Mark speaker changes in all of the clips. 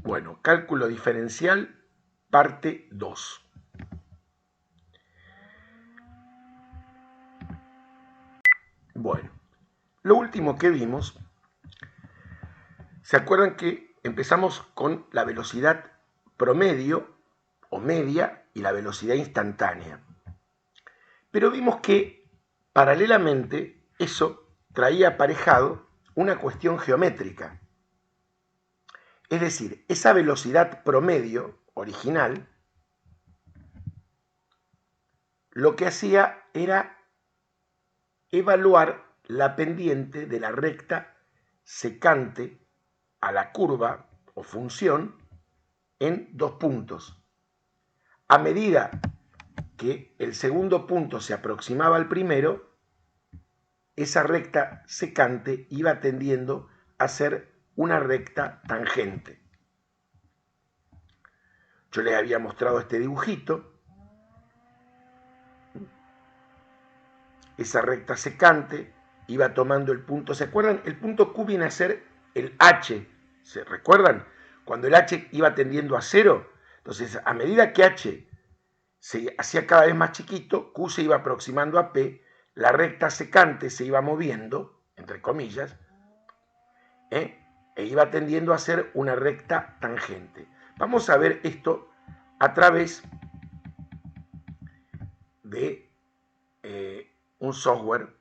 Speaker 1: Bueno, cálculo diferencial, parte 2. Bueno, lo último que vimos, ¿se acuerdan que empezamos con la velocidad promedio o media y la velocidad instantánea? Pero vimos que paralelamente eso traía aparejado una cuestión geométrica. Es decir, esa velocidad promedio original lo que hacía era evaluar la pendiente de la recta secante a la curva o función en 2 puntos. A medida que el segundo punto se aproximaba al primero, esa recta secante iba tendiendo a ser una recta tangente. Yo les había mostrado este dibujito. Esa recta secante iba tomando el punto. ¿Se acuerdan? El punto Q viene a ser el H. ¿Se recuerdan? Cuando el H iba tendiendo a 0, entonces a medida que H se hacía cada vez más chiquito, Q se iba aproximando a P, la recta secante se iba moviendo, entre comillas, e iba tendiendo a ser una recta tangente. Vamos a ver esto a través de un software,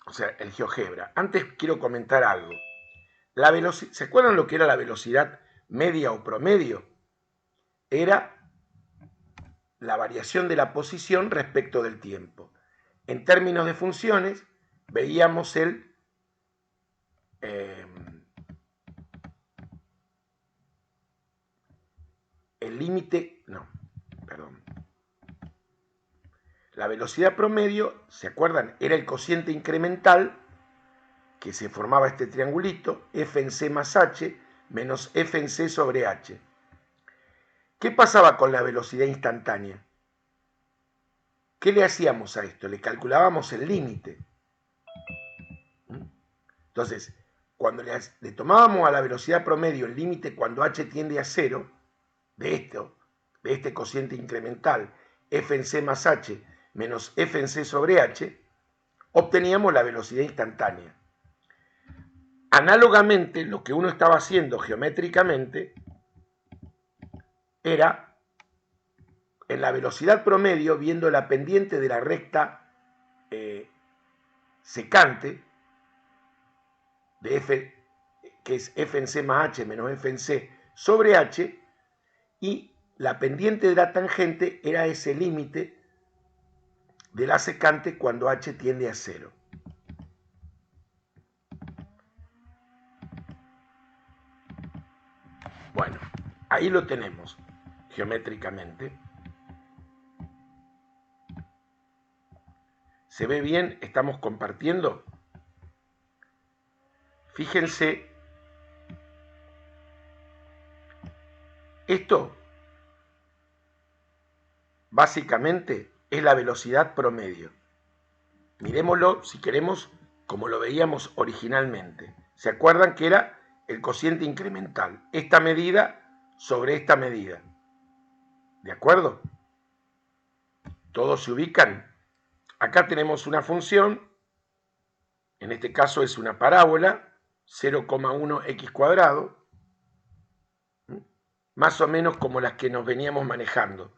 Speaker 1: o sea, el GeoGebra. Antes quiero comentar algo. ¿Se acuerdan lo que era la velocidad media o promedio? Era la variación de la posición respecto del tiempo. En términos de funciones, veíamos el límite, la velocidad promedio, ¿se acuerdan? Era el cociente incremental que se formaba este triangulito, f en c más h menos f en c sobre h. ¿Qué pasaba con la velocidad instantánea? ¿Qué le hacíamos a esto? Le calculábamos el límite. Entonces, cuando le tomábamos a la velocidad promedio el límite cuando h tiende a 0, de este cociente incremental, f en c más h menos f en c sobre h, obteníamos la velocidad instantánea. Análogamente, lo que uno estaba haciendo geométricamente era, en la velocidad promedio, viendo la pendiente de la recta secante, de f, que es f en c más h menos f en c sobre h, y la pendiente de la tangente era ese límite de la secante cuando h tiende a 0. Bueno, ahí lo tenemos geométricamente. ¿Se ve bien? ¿Estamos compartiendo? Fíjense, esto básicamente es la velocidad promedio. Miremoslo, si queremos, como lo veíamos originalmente. ¿Se acuerdan que era el cociente incremental? Esta medida sobre esta medida. ¿De acuerdo? ¿Todos se ubican? Acá tenemos una función, en este caso es una parábola, 0,1x cuadrado, más o menos como las que nos veníamos manejando,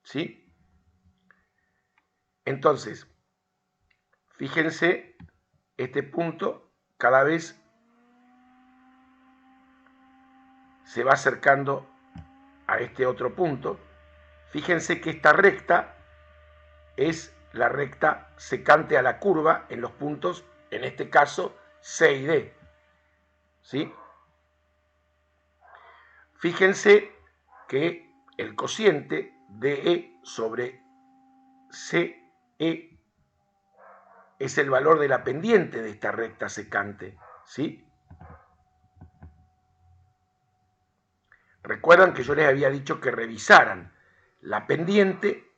Speaker 1: ¿sí? Entonces, fíjense, este punto cada vez se va acercando a este otro punto. Fíjense que esta recta es la recta secante a la curva en los puntos, en este caso, C y D. ¿Sí? Fíjense que el cociente DE sobre CE es el valor de la pendiente de esta recta secante. ¿Sí? Recuerdan que yo les había dicho que revisaran la pendiente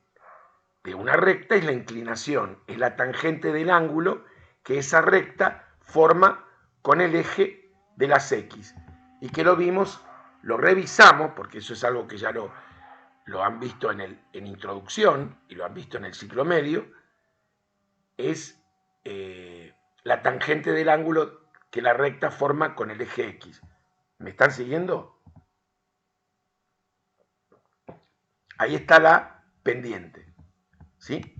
Speaker 1: de una recta es la inclinación, es la tangente del ángulo que esa recta forma con el eje de las X, y que lo vimos lo revisamos, porque eso es algo que ya lo han visto en introducción y lo han visto en el ciclo medio, es la tangente del ángulo que la recta forma con el eje X. ¿Me están siguiendo? Ahí está la pendiente, ¿sí?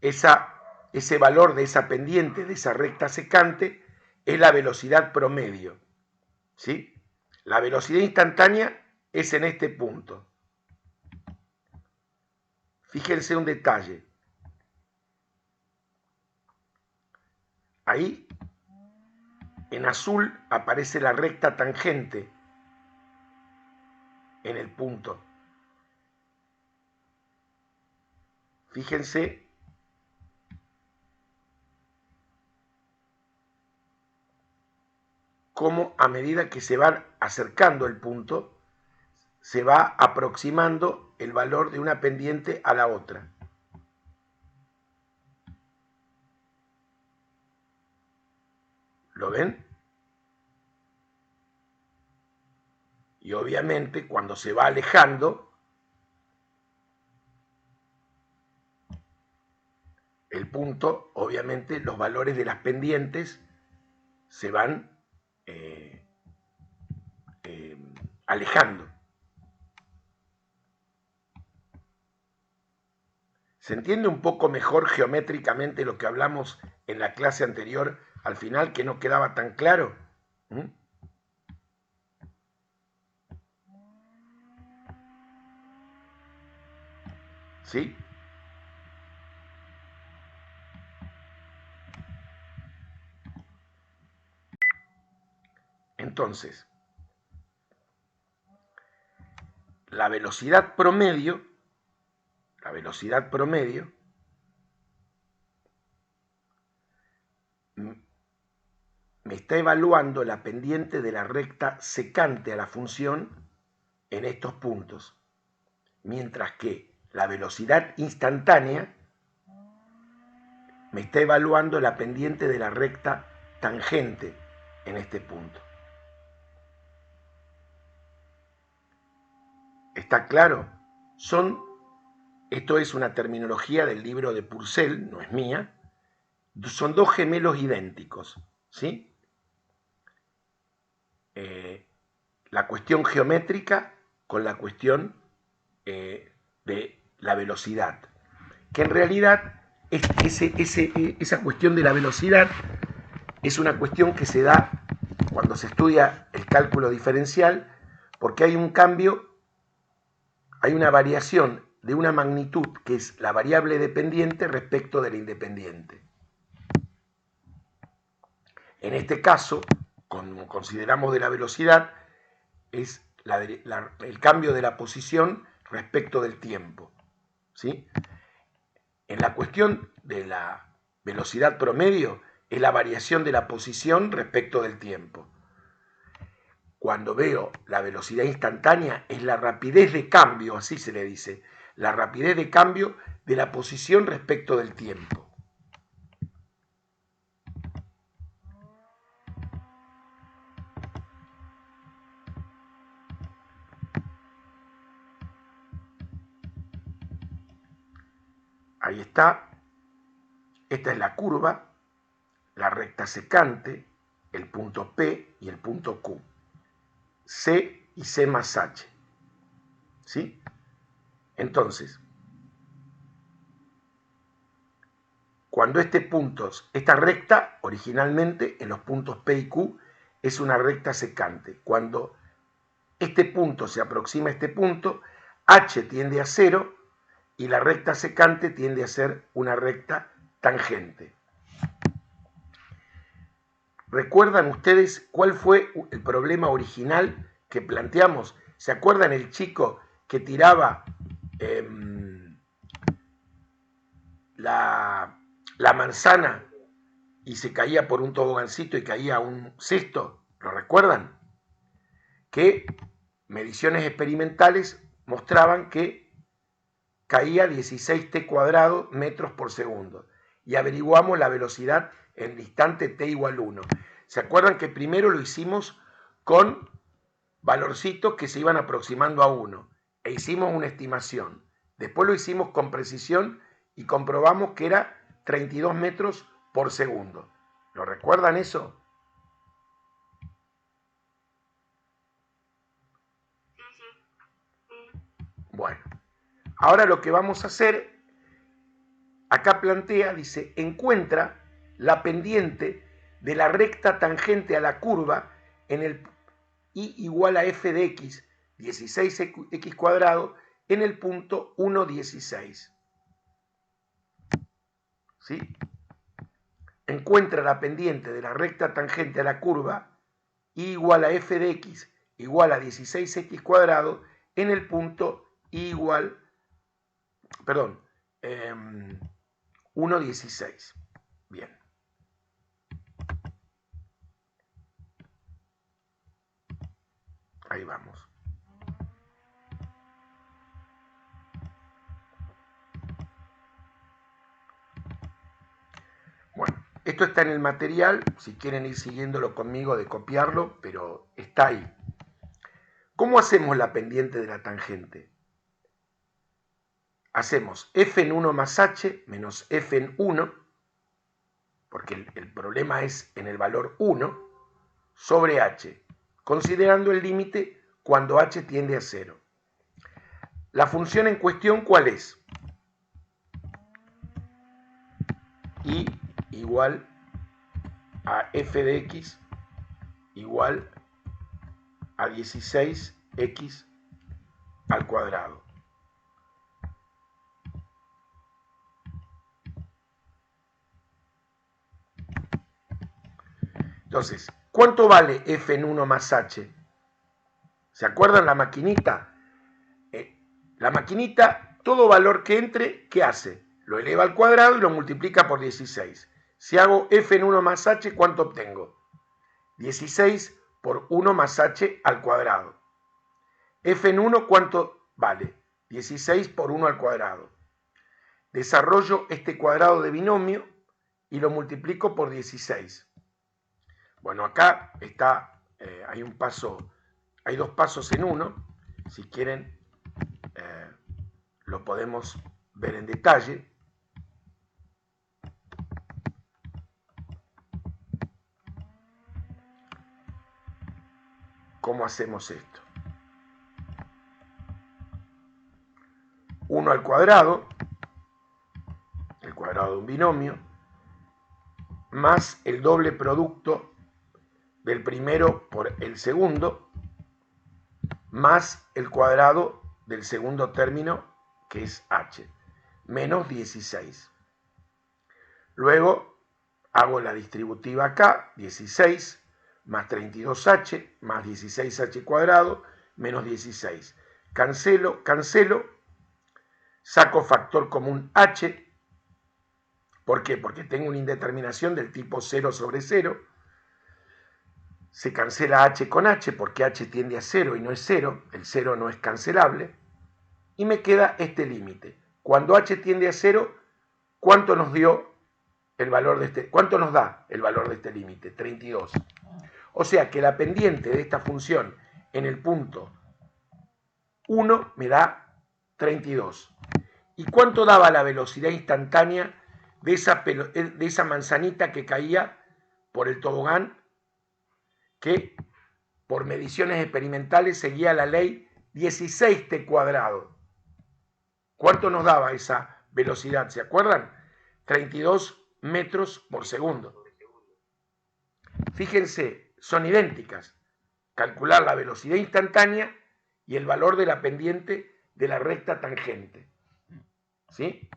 Speaker 1: Ese valor de esa pendiente, de esa recta secante, es la velocidad promedio, ¿sí? La velocidad instantánea es en este punto. Fíjense un detalle. Ahí, en azul, aparece la recta tangente en el punto. Fíjense cómo a medida que se va acercando el punto, se va aproximando el valor de una pendiente a la otra. ¿Lo ven? Y obviamente cuando se va alejando, el punto, obviamente los valores de las pendientes se van alejando. ¿Se entiende un poco mejor geométricamente lo que hablamos en la clase anterior al final, que no quedaba tan claro? ¿Sí? Entonces, la velocidad promedio me está evaluando la pendiente de la recta secante a la función en estos puntos, mientras que la velocidad instantánea me está evaluando la pendiente de la recta tangente en este punto. ¿Está claro? Esto es una terminología del libro de Purcell, no es mía. Son dos gemelos idénticos, ¿sí? La cuestión geométrica con la cuestión de la velocidad, que en realidad esa cuestión de la velocidad es una cuestión que se da cuando se estudia el cálculo diferencial, porque hay un cambio, hay una variación de una magnitud que es la variable dependiente respecto de la independiente. En este caso, como consideramos de la velocidad, es el cambio de la posición respecto del tiempo, ¿sí? En la cuestión de la velocidad promedio es la variación de la posición respecto del tiempo. Cuando veo la velocidad instantánea es la rapidez de cambio, así se le dice, la rapidez de cambio de la posición respecto del tiempo. Ahí está. Esta es la curva, la recta secante, el punto P y el punto Q. C y C más H. ¿Sí? Entonces, cuando esta recta, originalmente en los puntos P y Q, es una recta secante. Cuando este punto se aproxima a este punto, H tiende a 0 y la recta secante tiende a ser una recta tangente. ¿Recuerdan ustedes cuál fue el problema original que planteamos? ¿Se acuerdan el chico que tiraba la manzana y se caía por un tobogancito y caía a un cesto? ¿Lo recuerdan? Que mediciones experimentales mostraban que caía 16 t cuadrado metros por segundo y averiguamos la velocidad en el instante t igual 1. ¿Se acuerdan que primero lo hicimos con valorcitos que se iban aproximando a 1 e hicimos una estimación. Después lo hicimos con precisión y comprobamos que era 32 metros por segundo. ¿Lo recuerdan eso? Bueno, ahora lo que vamos a hacer, acá plantea, dice, encuentra la pendiente de la recta tangente a la curva en el y igual a f de x, 16x cuadrado, en el punto 1,16. ¿Sí? Encuentra la pendiente de la recta tangente a la curva y igual a f de x igual a 16x cuadrado en el punto igual, perdón, 1,16. Bien. Ahí vamos. Bueno, esto está en el material, si quieren ir siguiéndolo conmigo de copiarlo, pero está ahí. ¿Cómo hacemos la pendiente de la tangente? Hacemos f en 1 más h menos f en 1, porque el problema es en el valor 1, sobre h, considerando el límite cuando h tiende a 0. La función en cuestión, ¿cuál es? Y igual a f de x igual a 16x al cuadrado. Entonces, ¿cuánto vale f en 1 más h? ¿Se acuerdan la maquinita? La maquinita, todo valor que entre, ¿qué hace? Lo eleva al cuadrado y lo multiplica por 16. Si hago f en 1 más h, ¿cuánto obtengo? 16 por 1 más h al cuadrado. F en 1, ¿cuánto vale? 16 por 1 al cuadrado. Desarrollo este cuadrado de binomio y lo multiplico por 16. Bueno, acá está, hay dos pasos en uno. Si quieren, lo podemos ver en detalle. ¿Cómo hacemos esto? 1 al cuadrado, el cuadrado de un binomio, más el doble producto del primero por el segundo, más el cuadrado del segundo término, que es h, menos 16. Luego hago la distributiva acá, 16 más 32h más 16h cuadrado menos 16. Cancelo, cancelo, saco factor común h. ¿Por qué? Porque tengo una indeterminación del tipo 0 sobre 0. Se cancela h con h porque h tiende a 0 y no es 0. El 0 no es cancelable. Y me queda este límite. Cuando h tiende a 0, ¿cuánto nos dio el valor de este? ¿Cuánto nos da el valor de este límite? 32. O sea que la pendiente de esta función en el punto 1 me da 32. ¿Y cuánto daba la velocidad instantánea de esa manzanita que caía por el tobogán, que por mediciones experimentales seguía la ley 16t cuadrado? ¿Cuánto nos daba esa velocidad? ¿Se acuerdan? 32 metros por segundo. Fíjense, son idénticas. Calcular la velocidad instantánea y el valor de la pendiente de la recta tangente. ¿Sí?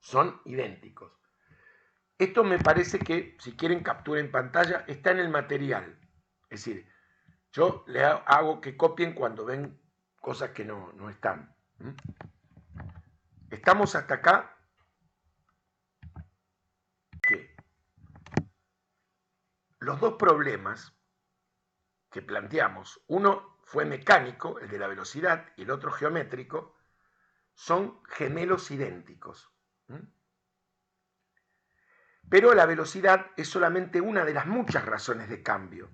Speaker 1: Son idénticos. Esto me parece que, si quieren captura en pantalla, está en el material. Es decir, yo le hago que copien cuando ven cosas que no están. Estamos hasta acá. Que los dos problemas que planteamos, uno fue mecánico, el de la velocidad, y el otro geométrico, son gemelos idénticos. Pero la velocidad es solamente una de las muchas razones de cambio.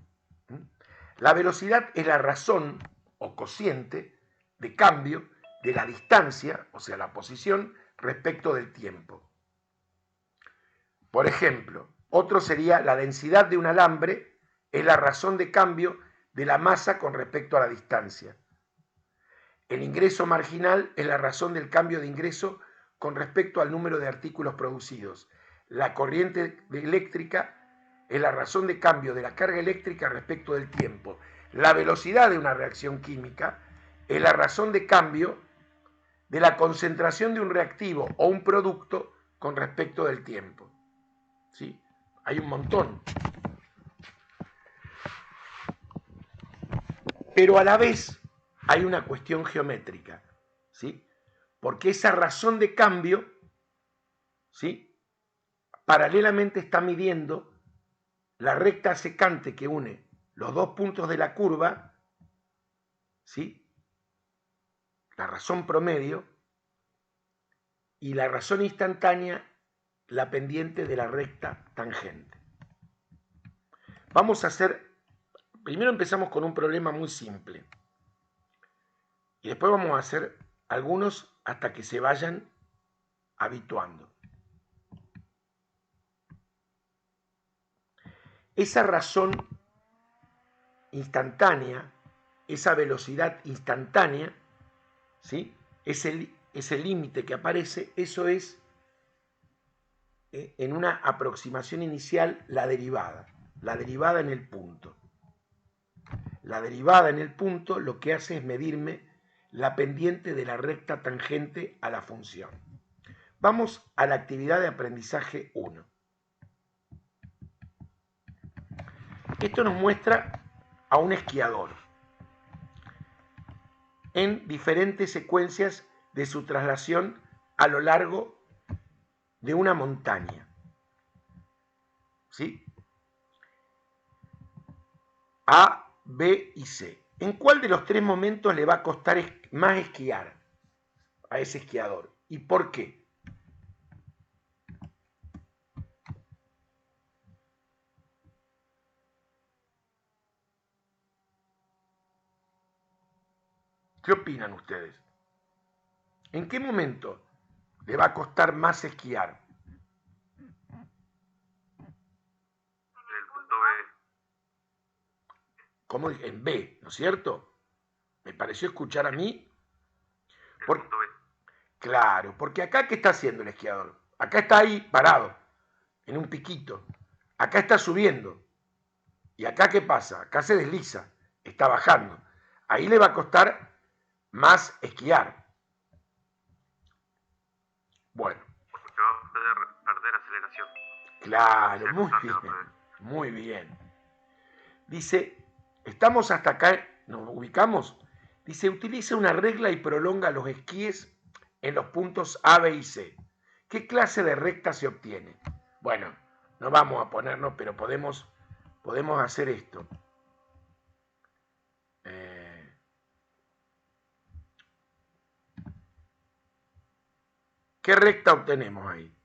Speaker 1: La velocidad es la razón o cociente de cambio de la distancia, o sea, la posición, respecto del tiempo. Por ejemplo, otro sería la densidad de un alambre es la razón de cambio de la masa con respecto a la distancia. El ingreso marginal es la razón del cambio de ingreso con respecto al número de artículos producidos. La corriente eléctrica es la razón de cambio de la carga eléctrica respecto del tiempo. La velocidad de una reacción química es la razón de cambio de la concentración de un reactivo o un producto con respecto del tiempo. ¿Sí? Hay un montón. Pero a la vez hay una cuestión geométrica, ¿sí? Porque esa razón de cambio, ¿sí?, paralelamente está midiendo la recta secante que une los dos puntos de la curva, ¿sí?, la razón promedio, y la razón instantánea, la pendiente de la recta tangente. Vamos a hacer, primero empezamos con un problema muy simple, y después vamos a hacer algunos hasta que se vayan habituando. Esa razón instantánea, esa velocidad instantánea, ¿sí?, ese límite que aparece, eso es, en una aproximación inicial, la derivada en el punto. La derivada en el punto lo que hace es medirme la pendiente de la recta tangente a la función. Vamos a la actividad de aprendizaje 1. Esto nos muestra a un esquiador en diferentes secuencias de su traslación a lo largo de una montaña. ¿Sí? A, B y C. ¿En cuál de los tres momentos le va a costar más esquiar a ese esquiador? ¿Y por qué? ¿Qué opinan ustedes? ¿En qué momento le va a costar más esquiar?
Speaker 2: El punto B.
Speaker 1: ¿Cómo dije? En B, ¿no es cierto? Me pareció escuchar a mí.
Speaker 2: El punto B.
Speaker 1: Claro, porque acá, ¿qué está haciendo el esquiador? Acá está ahí parado, en un piquito. Acá está subiendo. ¿Y acá qué pasa? Acá se desliza, está bajando. Ahí le va a costar más esquiar. Bueno.
Speaker 2: Porque va a perder aceleración.
Speaker 1: Claro, muy bien. Muy bien. Dice, estamos hasta acá, nos ubicamos. Dice, utiliza una regla y prolonga los esquíes en los puntos A, B y C. ¿Qué clase de recta se obtiene? Bueno, no vamos a ponernos, pero podemos hacer esto. ¿Qué recta obtenemos ahí?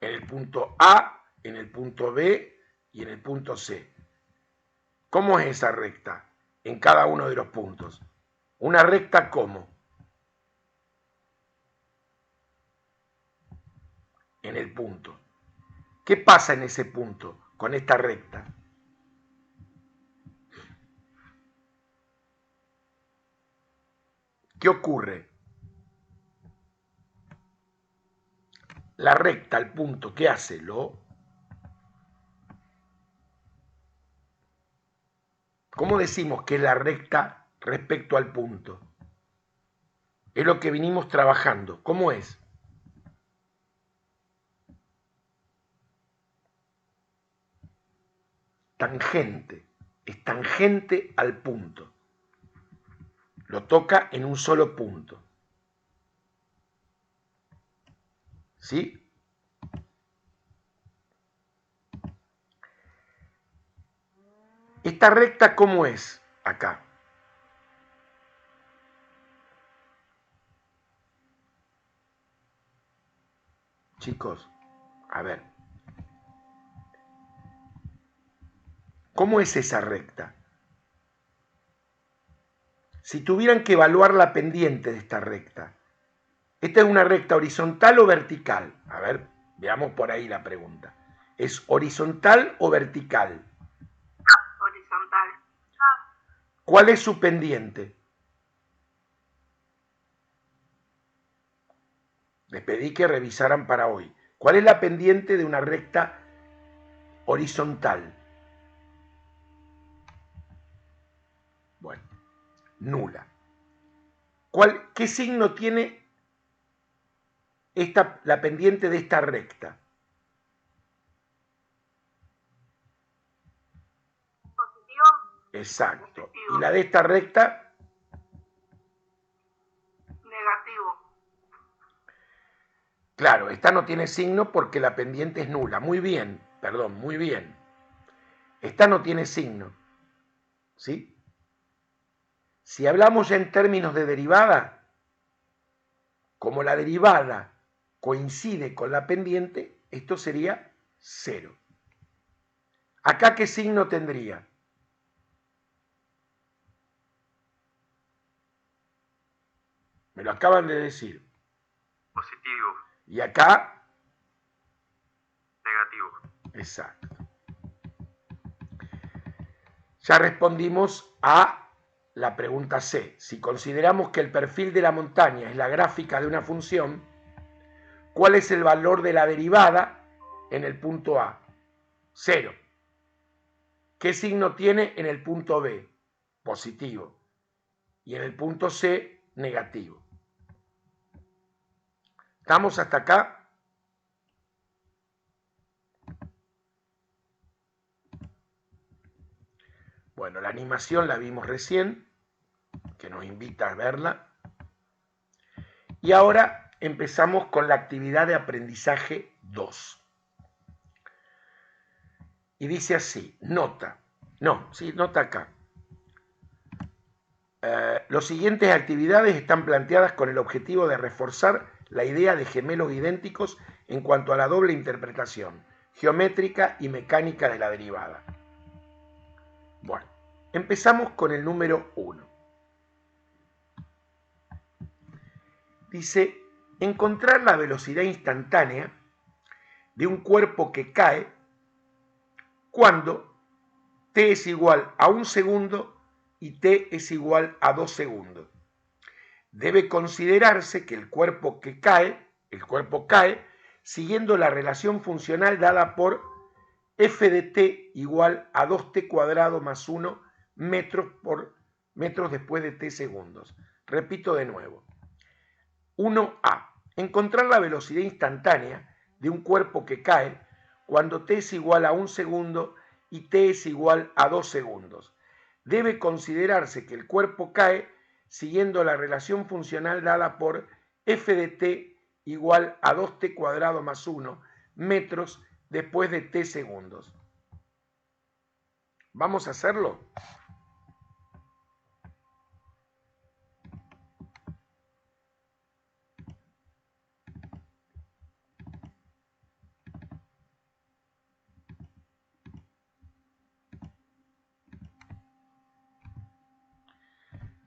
Speaker 1: En el punto A, en el punto B y en el punto C. ¿Cómo es esa recta en cada uno de los puntos? Una recta ¿cómo? En el punto. ¿Qué pasa en ese punto con esta recta? ¿Qué ocurre? La recta, el punto, ¿qué hace? ¿Cómo decimos que es la recta respecto al punto? Es lo que vinimos trabajando. ¿Cómo es? Tangente. Es tangente al punto. Lo toca en un solo punto. ¿Sí? ¿Esta recta cómo es acá? Chicos, a ver, ¿Cómo es esa recta? Si tuvieran que evaluar la pendiente de esta recta, ¿esta es una recta horizontal o vertical? A ver, veamos por ahí la pregunta. ¿Es horizontal o vertical?
Speaker 3: Horizontal.
Speaker 1: ¿Cuál es su pendiente? Les pedí que revisaran para hoy. ¿Cuál es la pendiente de una recta horizontal? Bueno, nula. ¿Qué signo tiene la pendiente de esta recta?
Speaker 3: Positivo.
Speaker 1: Exacto.
Speaker 3: Positivo.
Speaker 1: ¿Y la de esta recta?
Speaker 3: Negativo.
Speaker 1: Claro, esta no tiene signo porque la pendiente es nula. Muy bien, perdón, muy bien. Esta no tiene signo. ¿Sí? Si hablamos ya en términos de derivada, como la derivada coincide con la pendiente, esto sería 0. ¿Acá qué signo tendría? Me lo acaban de decir.
Speaker 2: Positivo.
Speaker 1: Y acá,
Speaker 2: Negativo.
Speaker 1: exacto. Ya respondimos a la pregunta C. Si consideramos que el perfil de la montaña es la gráfica de una función, ¿cuál es el valor de la derivada en el punto A? 0. ¿Qué signo tiene en el punto B? Positivo. Y en el punto C, negativo. ¿Estamos hasta acá? Bueno, la animación la vimos recién, que nos invita a verla. Y ahora empezamos con la actividad de aprendizaje 2. Y dice así, nota acá. Las siguientes actividades están planteadas con el objetivo de reforzar la idea de gemelos idénticos en cuanto a la doble interpretación geométrica y mecánica de la derivada. Bueno, empezamos con el número 1. Dice, encontrar la velocidad instantánea de un cuerpo que cae cuando t es igual a 1 segundo y t es igual a 2 segundos. Debe considerarse que el cuerpo cae siguiendo la relación funcional dada por f de t igual a 2t cuadrado más 1 metros después de t segundos. Repito de nuevo. 1A. Encontrar la velocidad instantánea de un cuerpo que cae cuando t es igual a 1 segundo y t es igual a 2 segundos. Debe considerarse que el cuerpo cae siguiendo la relación funcional dada por f de t igual a 2t cuadrado más 1 metros después de t segundos. ¿Vamos a hacerlo?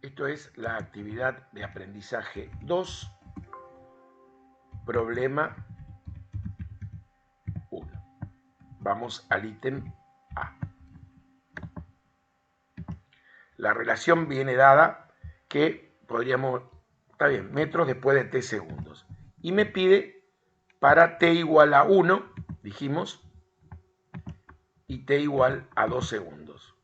Speaker 1: Esto es la actividad de aprendizaje 2, problema 1. Vamos al ítem A. La relación viene dada que podríamos, está bien, metros después de t segundos. Y me pide para t igual a 1, dijimos, y t igual a 2 segundos.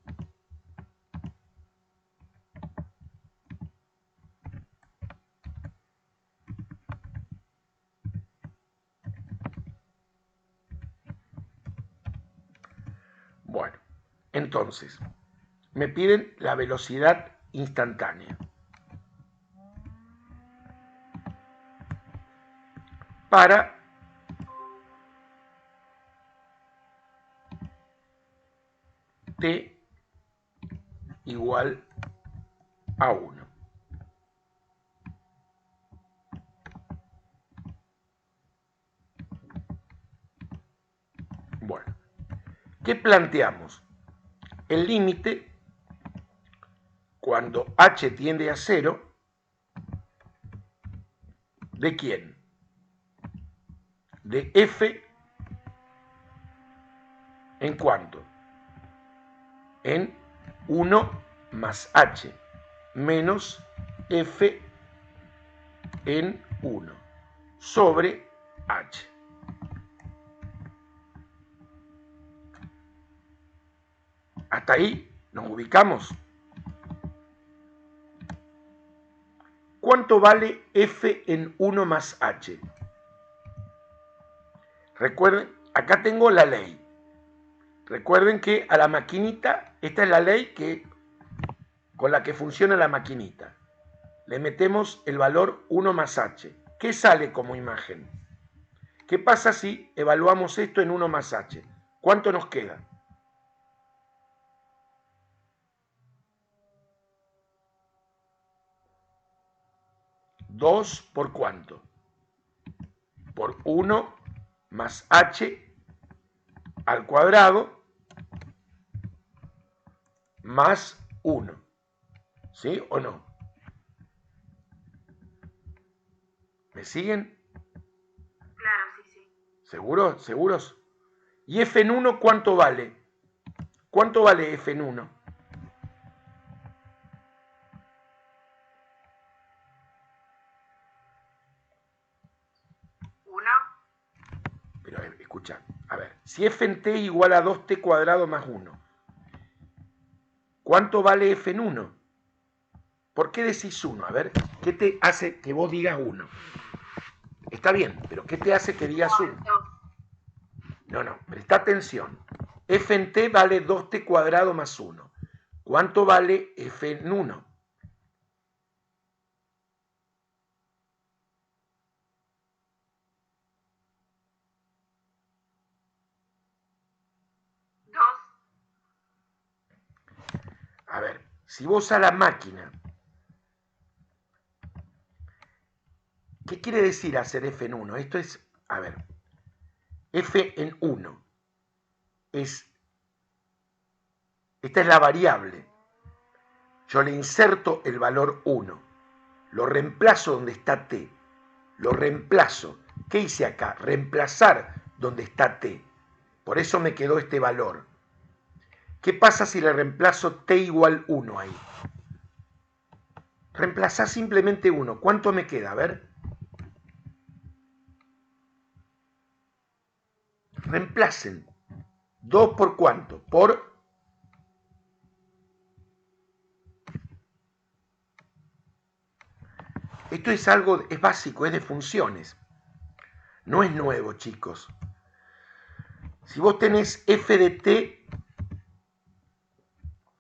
Speaker 1: Bueno, entonces, me piden la velocidad instantánea. Para t igual a 1. Bueno, ¿qué planteamos? el límite cuando h tiende a 0, ¿de quién? De f en cuánto? En 1 más h menos f en 1 sobre h. Hasta ahí nos ubicamos. ¿Cuánto vale f en 1 más h? Recuerden, acá tengo la ley. Recuerden que a la maquinita, esta es la ley con la que funciona la maquinita. Le metemos el valor 1 más h. ¿Qué sale como imagen? ¿Qué pasa si evaluamos esto en 1 más h? ¿Cuánto nos queda? 2 por cuánto? Por 1 más h al cuadrado más 1. ¿Sí o no? ¿Me siguen?
Speaker 3: Claro, sí, sí.
Speaker 1: ¿Seguros? ¿Seguros? ¿Y f en 1 cuánto vale? ¿Cuánto vale f en 1?
Speaker 3: 1.
Speaker 1: Pero escucha, a ver, si f en t es igual a 2t cuadrado más 1, ¿cuánto vale f en 1? ¿Por qué decís 1? A ver, ¿qué te hace que vos digas 1? Está bien, pero ¿qué te hace que digas 1? No, presta atención. F en t vale 2t cuadrado más 1. ¿Cuánto vale f en 1?
Speaker 3: 2.
Speaker 1: A ver, si vos a la máquina, ¿qué quiere decir hacer f en 1? Esto es, a ver, f en 1 esta es la variable. Yo le inserto el valor 1, lo reemplazo donde está t, lo reemplazo. ¿Qué hice acá? Reemplazar donde está t. Por eso me quedó este valor. ¿Qué pasa si le reemplazo t igual 1 ahí? Reemplazá simplemente 1. ¿Cuánto me queda? A ver. Reemplacen. 2 por cuánto? Por... Esto es algo, es básico, es de funciones. No es nuevo, chicos. Si vos tenés f de t,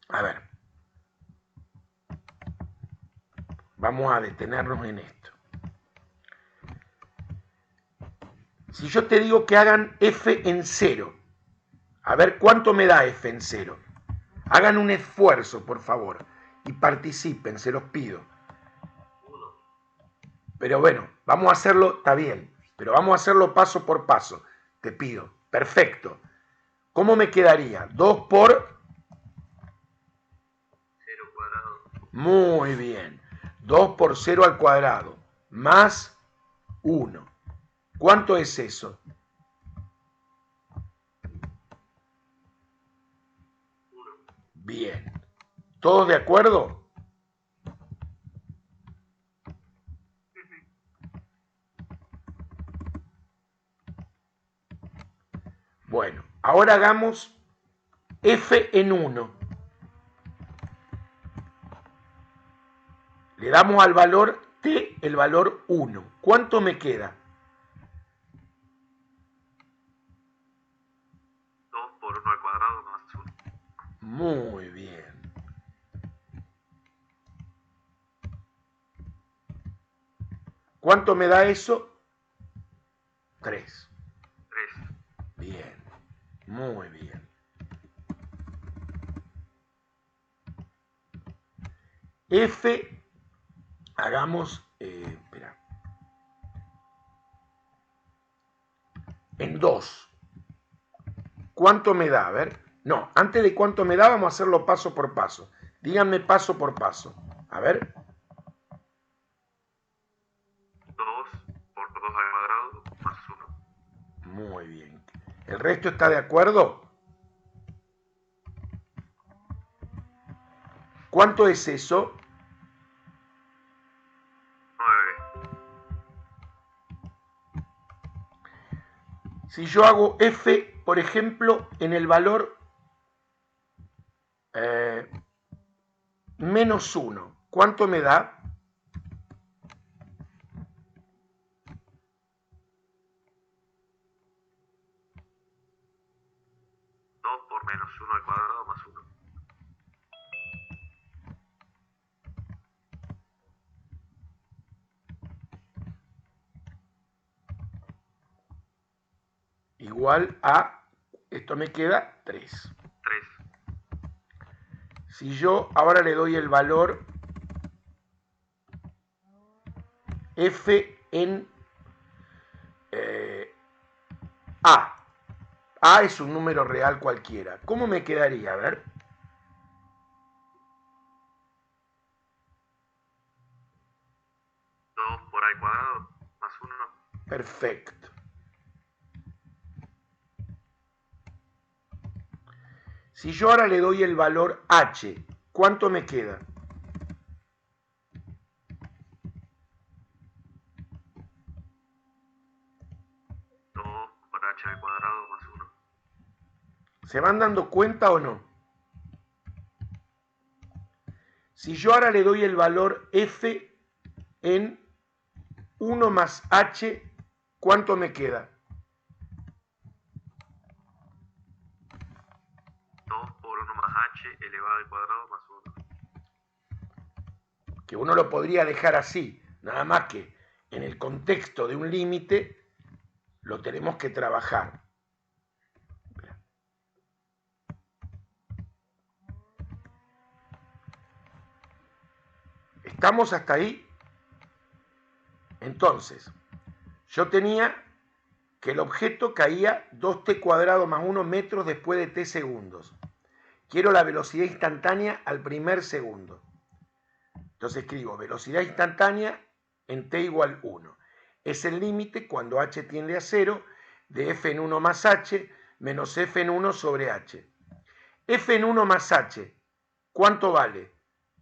Speaker 1: a ver, vamos a detenernos en esto. Si yo te digo que hagan f en 0, a ver cuánto me da f en 0. Hagan un esfuerzo, por favor, y participen, se los pido. Pero bueno, vamos a hacerlo, está bien, pero vamos a hacerlo paso por paso, te pido. Perfecto. ¿Cómo me quedaría? 2 por...
Speaker 2: 0 cuadrado.
Speaker 1: Muy bien. 2 por 0 al cuadrado, más 1. ¿Cuánto es eso?
Speaker 2: 1.
Speaker 1: Bien. ¿Todos de acuerdo? Bueno, ahora hagamos f en 1. Le damos al valor t el valor 1. ¿Cuánto me queda?
Speaker 2: 2 por 1 al cuadrado más 1.
Speaker 1: Muy bien. ¿Cuánto me da eso? 3.
Speaker 2: 3.
Speaker 1: Bien, muy bien. F, hagamos, espera, en 2. ¿Cuánto me da? A ver, No, antes de cuánto me da, vamos a hacerlo paso por paso. Díganme paso por paso. A ver.
Speaker 2: 2 por 2 al cuadrado más 1.
Speaker 1: Muy bien. ¿El resto está de acuerdo? ¿Cuánto es eso?
Speaker 2: 9.
Speaker 1: Si yo hago f, por ejemplo, en el valor menos 1, ¿cuánto me da?
Speaker 2: 2 por menos 1 al cuadrado más 1.
Speaker 1: Igual a, esto me queda 3.
Speaker 2: 3.
Speaker 1: Si yo ahora le doy el valor f en A es un número real cualquiera, ¿cómo me quedaría? A ver.
Speaker 2: 2 por al cuadrado más 1.
Speaker 1: Perfecto. Si yo ahora le doy el valor h, ¿cuánto me queda?
Speaker 2: 2 por h al cuadrado más 1.
Speaker 1: ¿Se van dando cuenta o no? Si yo ahora le doy el valor f en 1 más h, ¿cuánto me queda?
Speaker 2: 2 por 1 más h elevado al cuadrado más 1.
Speaker 1: Que uno lo podría dejar así, nada más que en el contexto de un límite lo tenemos que trabajar. ¿Estamos hasta ahí? Entonces, yo tenía que el objeto caía 2t cuadrado más 1 metros después de t segundos. Quiero la velocidad instantánea al primer segundo. Entonces escribo velocidad instantánea en t igual 1. Es el límite cuando h tiende a 0 de f en 1 más h menos f en 1 sobre h. F en 1 más h, ¿cuánto vale?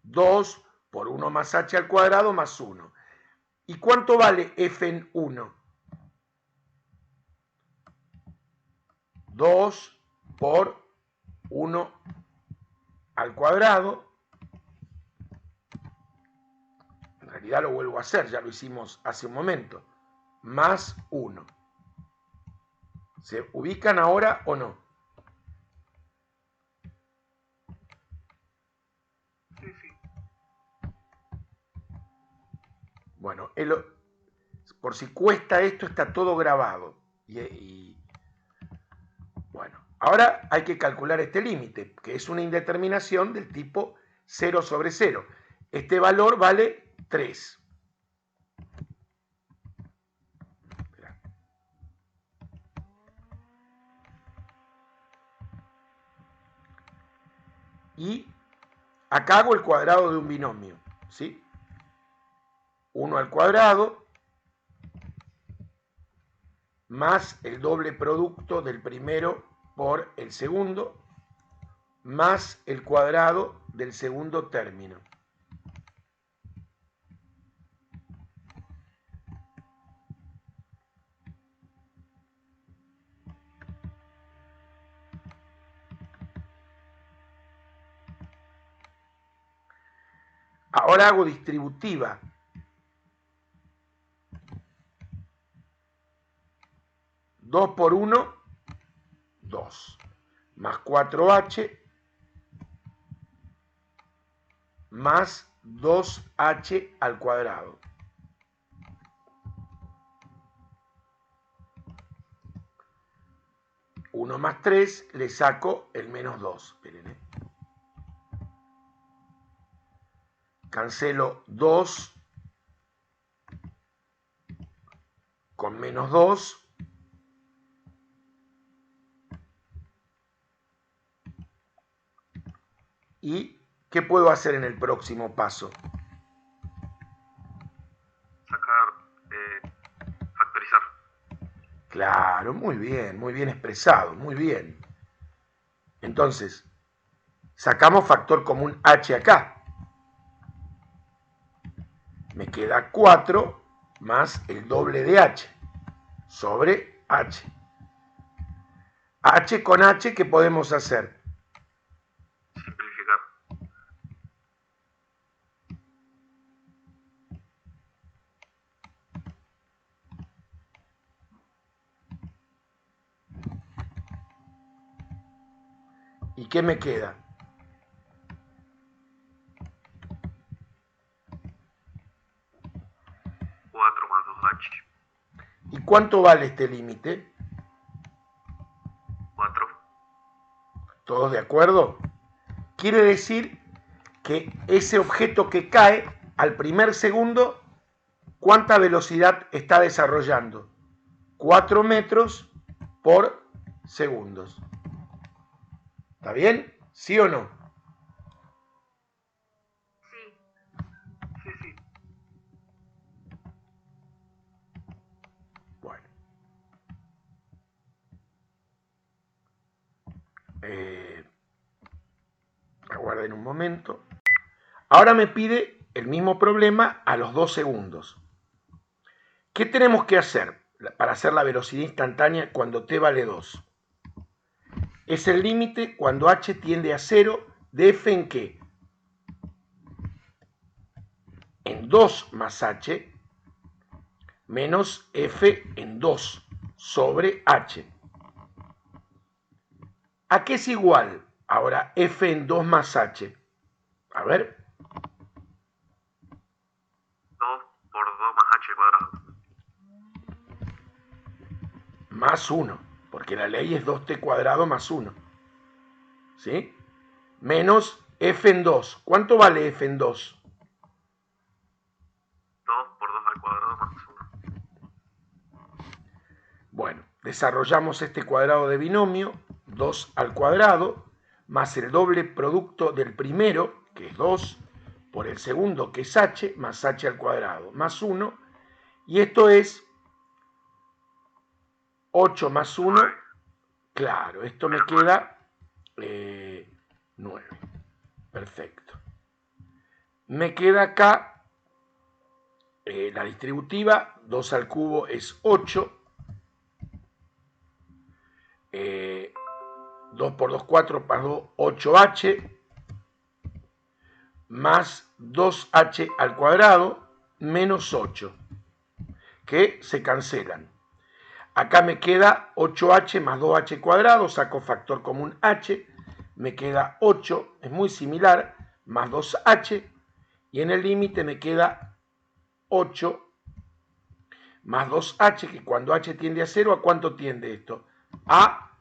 Speaker 1: 2 por 1 más h al cuadrado más 1. ¿Y cuánto vale f en 1? 2 por 1 al cuadrado. En realidad lo vuelvo a hacer, ya lo hicimos hace un momento. Más 1. ¿Se ubican ahora o no?
Speaker 2: Sí, sí.
Speaker 1: Bueno, por si cuesta esto, está todo grabado. Bueno, ahora hay que calcular este límite, que es una indeterminación del tipo 0 sobre 0. Este valor vale 3. Y acá hago el cuadrado de un binomio, ¿sí? 1 al cuadrado más el doble producto del primero por el segundo más el cuadrado del segundo término. Ahora hago distributiva. 2 por 1, 2. Más 4h más 2h al cuadrado. Uno más 3, le saco el menos 2. Esperen, Cancelo 2 con menos 2. ¿Y qué puedo hacer en el próximo paso?
Speaker 2: Factorizar.
Speaker 1: Claro, muy bien expresado, muy bien. Entonces, sacamos factor común h acá. Me queda 4 más el doble de h sobre h. H con h, ¿qué podemos hacer?
Speaker 2: Simplificar.
Speaker 1: ¿Y qué me queda?
Speaker 2: Más 2h.
Speaker 1: ¿Y cuánto vale este límite?
Speaker 2: 4.
Speaker 1: ¿Todos de acuerdo? Quiere decir que ese objeto que cae al primer segundo, ¿cuánta velocidad está desarrollando? 4 metros por segundos. ¿Está bien? ¿Sí o no?
Speaker 3: Sí.
Speaker 2: Sí.
Speaker 1: Bueno. Aguarden un momento. Ahora me pide el mismo problema a los 2 segundos. ¿Qué tenemos que hacer para hacer la velocidad instantánea cuando t vale 2? Es el límite cuando h tiende a 0 de f en qué? En 2 más h menos f en 2 sobre h. ¿A qué es igual ahora f en 2 más h? A ver.
Speaker 2: 2 por 2 más h cuadrado.
Speaker 1: Más 1, porque la ley es 2t cuadrado más 1. ¿Sí? Menos f en 2. ¿Cuánto vale f en 2?
Speaker 2: 2 por 2 al cuadrado más 1.
Speaker 1: Bueno, desarrollamos este cuadrado de binomio, 2 al cuadrado, más el doble producto del primero, que es 2, por el segundo, que es h, más h al cuadrado, más 1, y esto es 8 más 1, claro, esto me queda 9. Perfecto. Me queda acá la distributiva, 2 al cubo es 8, 2 por 2, 4, más 2, 8h, más 2h al cuadrado, menos 8, que se cancelan. Acá me queda 8h más 2h cuadrado, saco factor común h, me queda 8, es muy similar, más 2h, y en el límite me queda 8 más 2h, que cuando h tiende a 0, ¿a cuánto tiende esto? A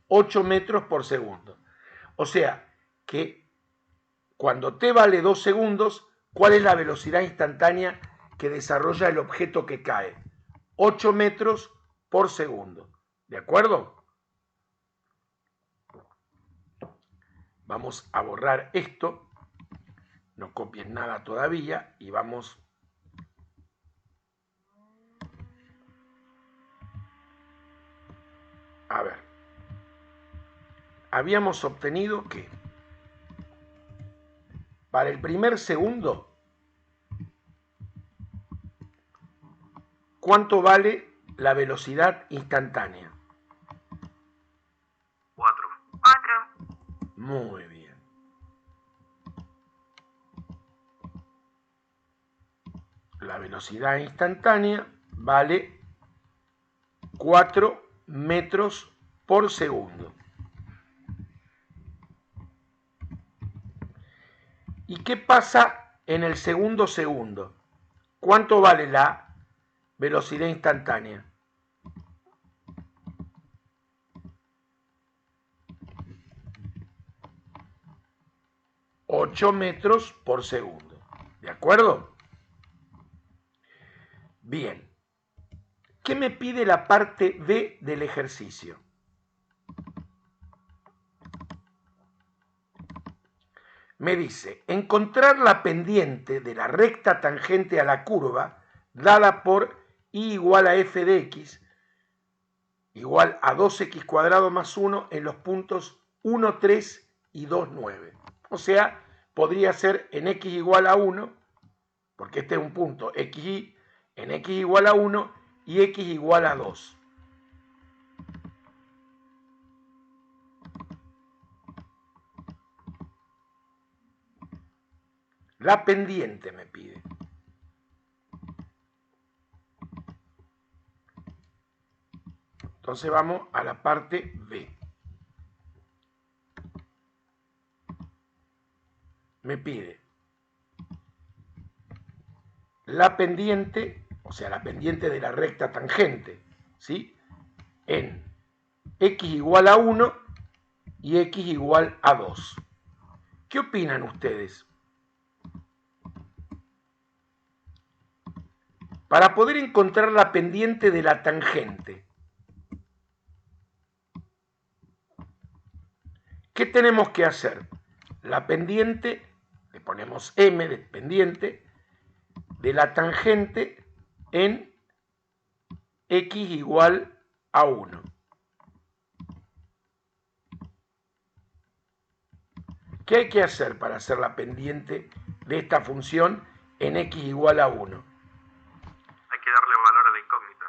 Speaker 1: 8 metros por segundo. O sea que cuando t vale 2 segundos, ¿cuál es la velocidad instantánea que desarrolla el objeto que cae? 8 metros por segundo. ¿De acuerdo? Vamos a borrar esto. No copien nada todavía y vamos a ver. Habíamos obtenido que para el primer segundo, ¿cuánto vale la velocidad instantánea?
Speaker 2: 4.
Speaker 3: 4.
Speaker 1: Muy bien. La velocidad instantánea vale 4 metros por segundo. ¿Y qué pasa en el segundo segundo? ¿Cuánto vale la velocidad instantánea? 8 metros por segundo. ¿De acuerdo? Bien. ¿Qué me pide la parte B del ejercicio? me dice, encontrar la pendiente de la recta tangente a la curva dada por y igual a f de x igual a 2x cuadrado más 1 en los puntos 1, 3 y 2, 9. O sea, podría ser en x igual a 1, porque este es un punto, en x igual a 1 y x igual a 2. La pendiente me pide. Entonces vamos a la parte B. Me pide la pendiente, o sea, la pendiente de la recta tangente, ¿sí? En x igual a 1 y x igual a 2. ¿Qué opinan ustedes? Para poder encontrar la pendiente de la tangente, ¿qué tenemos que hacer? La pendiente, le ponemos m de pendiente, de la tangente en x igual a 1. ¿Qué hay que hacer para hacer la pendiente de esta función en x igual a 1?
Speaker 2: Hay que darle valor a la incógnita.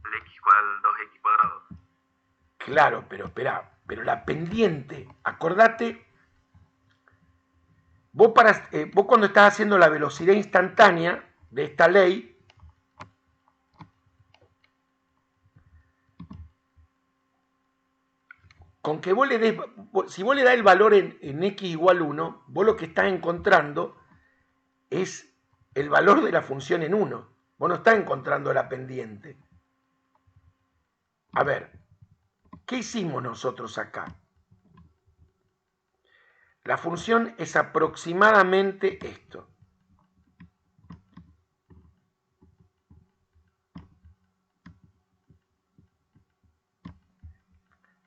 Speaker 2: El x igual al 2x cuadrado.
Speaker 1: Claro, pero espera, pero la pendiente, acordate, vos cuando estás haciendo la velocidad instantánea de esta ley, con que vos le des, si vos le das el valor en x igual 1, vos lo que estás encontrando es el valor de la función en 1. Vos no estás encontrando la pendiente. A ver, ¿qué hicimos nosotros acá? La función es aproximadamente esto.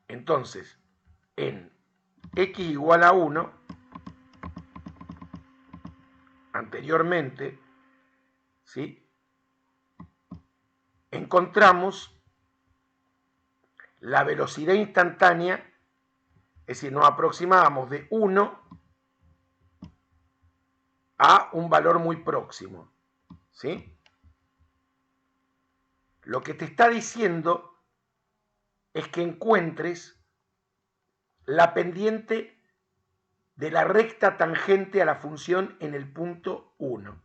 Speaker 1: Entonces, en x igual a 1, anteriormente, ¿sí?, encontramos la velocidad instantánea, es decir, nos aproximábamos de 1 a un valor muy próximo, ¿sí? Lo que te está diciendo es que encuentres la pendiente de la recta tangente a la función en el punto 1.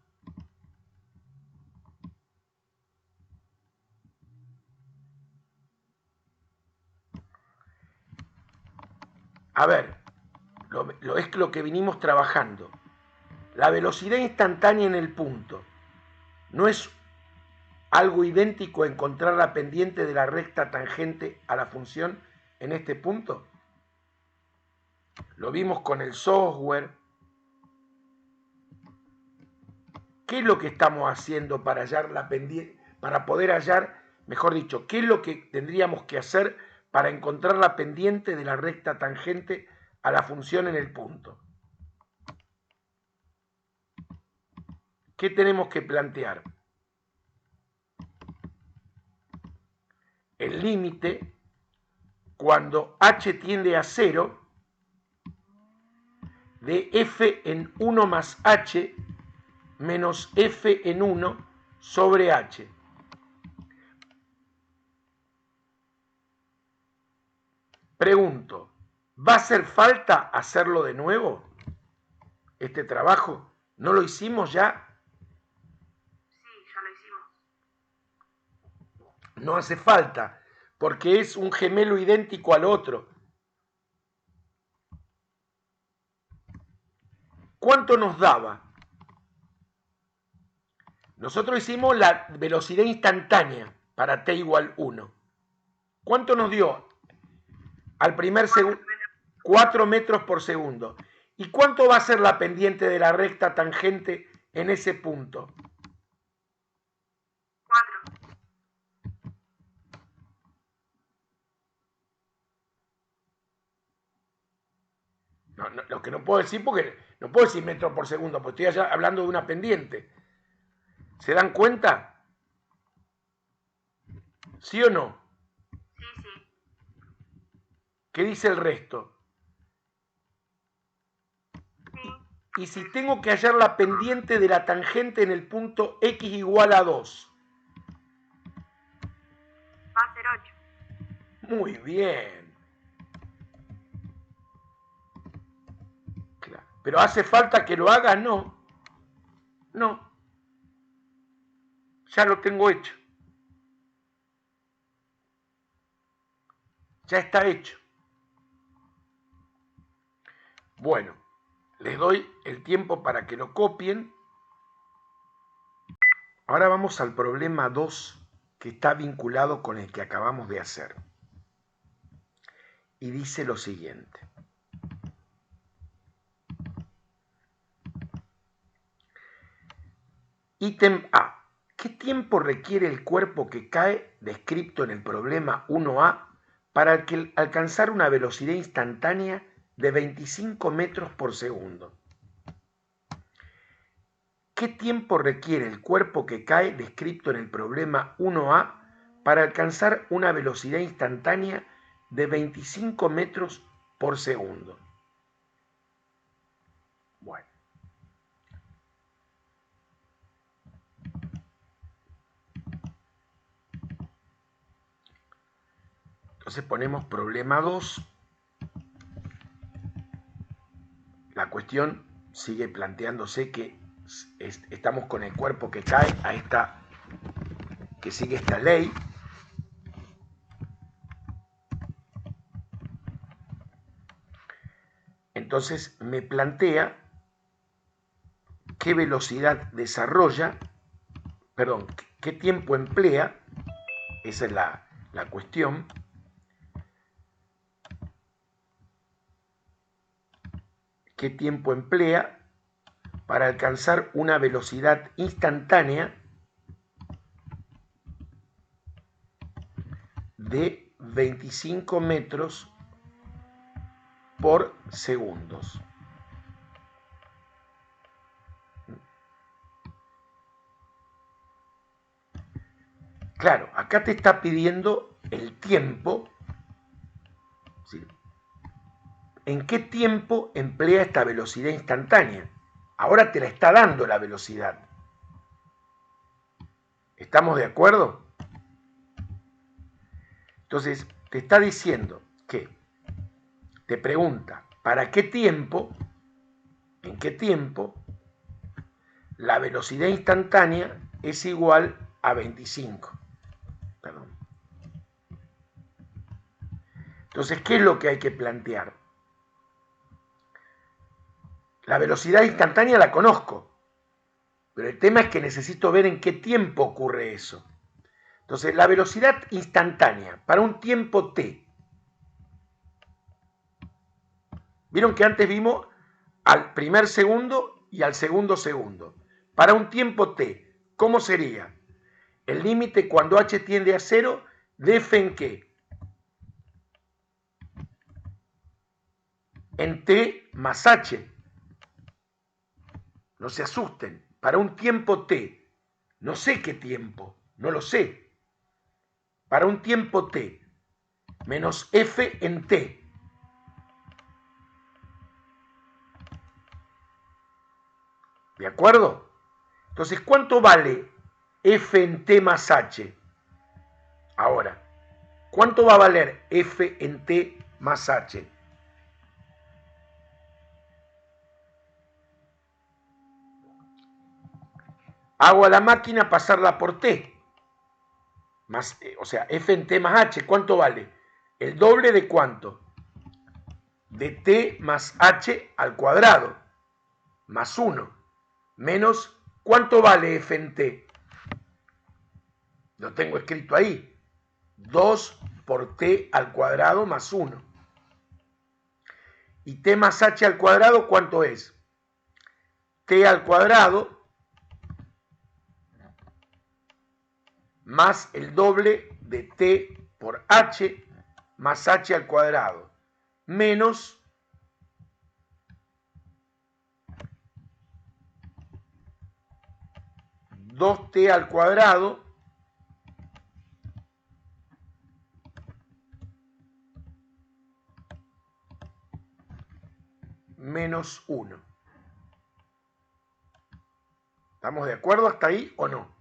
Speaker 1: A ver, es lo que vinimos trabajando. La velocidad instantánea en el punto no es algo idéntico a encontrar la pendiente de la recta tangente a la función en este punto. Lo vimos con el software. ¿Qué es lo que estamos haciendo para hallar la pendiente, para poder hallar, mejor dicho, qué es lo que tendríamos que hacer para encontrar la pendiente de la recta tangente a la función en el punto? ¿Qué tenemos que plantear? El límite cuando h tiende a 0 de f en 1 más h menos f en 1 sobre h. Pregunto, ¿va a hacer falta hacerlo de nuevo? ¿Este trabajo no lo hicimos ya?
Speaker 3: Sí, ya lo hicimos.
Speaker 1: No hace falta, porque es un gemelo idéntico al otro. ¿Cuánto nos daba? Nosotros hicimos la velocidad instantánea para t igual 1. ¿Cuánto nos dio al primer segundo? 4 metros por segundo. ¿Y cuánto va a ser la pendiente de la recta tangente en ese punto?
Speaker 3: 4.
Speaker 1: Lo que no puedo decir, porque no puedo decir metros por segundo, porque estoy allá hablando de una pendiente. ¿Se dan cuenta? ¿Sí o no?
Speaker 3: Sí, sí.
Speaker 1: ¿Qué dice el resto?
Speaker 3: Sí.
Speaker 1: Y si tengo que hallar la pendiente de la tangente en el punto x igual a 2.
Speaker 3: Va a ser 8.
Speaker 1: Muy bien. Claro. ¿Pero hace falta que lo haga? No. No. Ya lo tengo hecho. Ya está hecho. Bueno, les doy el tiempo para que lo copien. Ahora vamos al problema 2, que está vinculado con el que acabamos de hacer. Y dice lo siguiente. Ítem A. ¿Qué tiempo requiere el cuerpo que cae, descrito en el problema 1A, para alcanzar una velocidad instantánea de 25 metros por segundo? ¿Qué tiempo requiere el cuerpo que cae, descrito en el problema 1A, para alcanzar una velocidad instantánea de 25 metros por segundo? Bueno. Entonces ponemos problema 2. La cuestión sigue planteándose que estamos con el cuerpo que cae que sigue esta ley. Entonces me plantea qué velocidad desarrolla, perdón, qué tiempo emplea, esa es la cuestión. ¿Qué tiempo emplea para alcanzar una velocidad instantánea de 25 metros por segundos? Claro, acá te está pidiendo el tiempo, ¿sí? ¿En qué tiempo emplea esta velocidad instantánea? Ahora te la está dando la velocidad. ¿Estamos de acuerdo? Entonces, te está diciendo que te pregunta, ¿para qué tiempo, en qué tiempo, la velocidad instantánea es igual a 25? Perdón. Entonces, ¿qué es lo que hay que plantear? La velocidad instantánea la conozco, pero el tema es que necesito ver en qué tiempo ocurre eso. Entonces, la velocidad instantánea para un tiempo t. Vieron que antes vimos al primer segundo y al segundo segundo. Para un tiempo t, ¿cómo sería? El límite cuando h tiende a 0 de f en qué? En t más h. No se asusten. Para un tiempo t, no sé qué tiempo, no lo sé. Para un tiempo t, menos f en t. ¿De acuerdo? Entonces, ¿cuánto vale f en t más h? Ahora, ¿cuánto va a valer f en t más h? Hago a la máquina pasarla por t. Más, o sea, f en t más h, ¿cuánto vale? ¿El doble de cuánto? De t más h al cuadrado, más 1, menos, ¿cuánto vale f en t? Lo tengo escrito ahí, 2 por t al cuadrado más 1. ¿Y t más h al cuadrado cuánto es? T al cuadrado más el doble de t por h más h al cuadrado, menos 2t al cuadrado menos 1. ¿Estamos de acuerdo hasta ahí o no?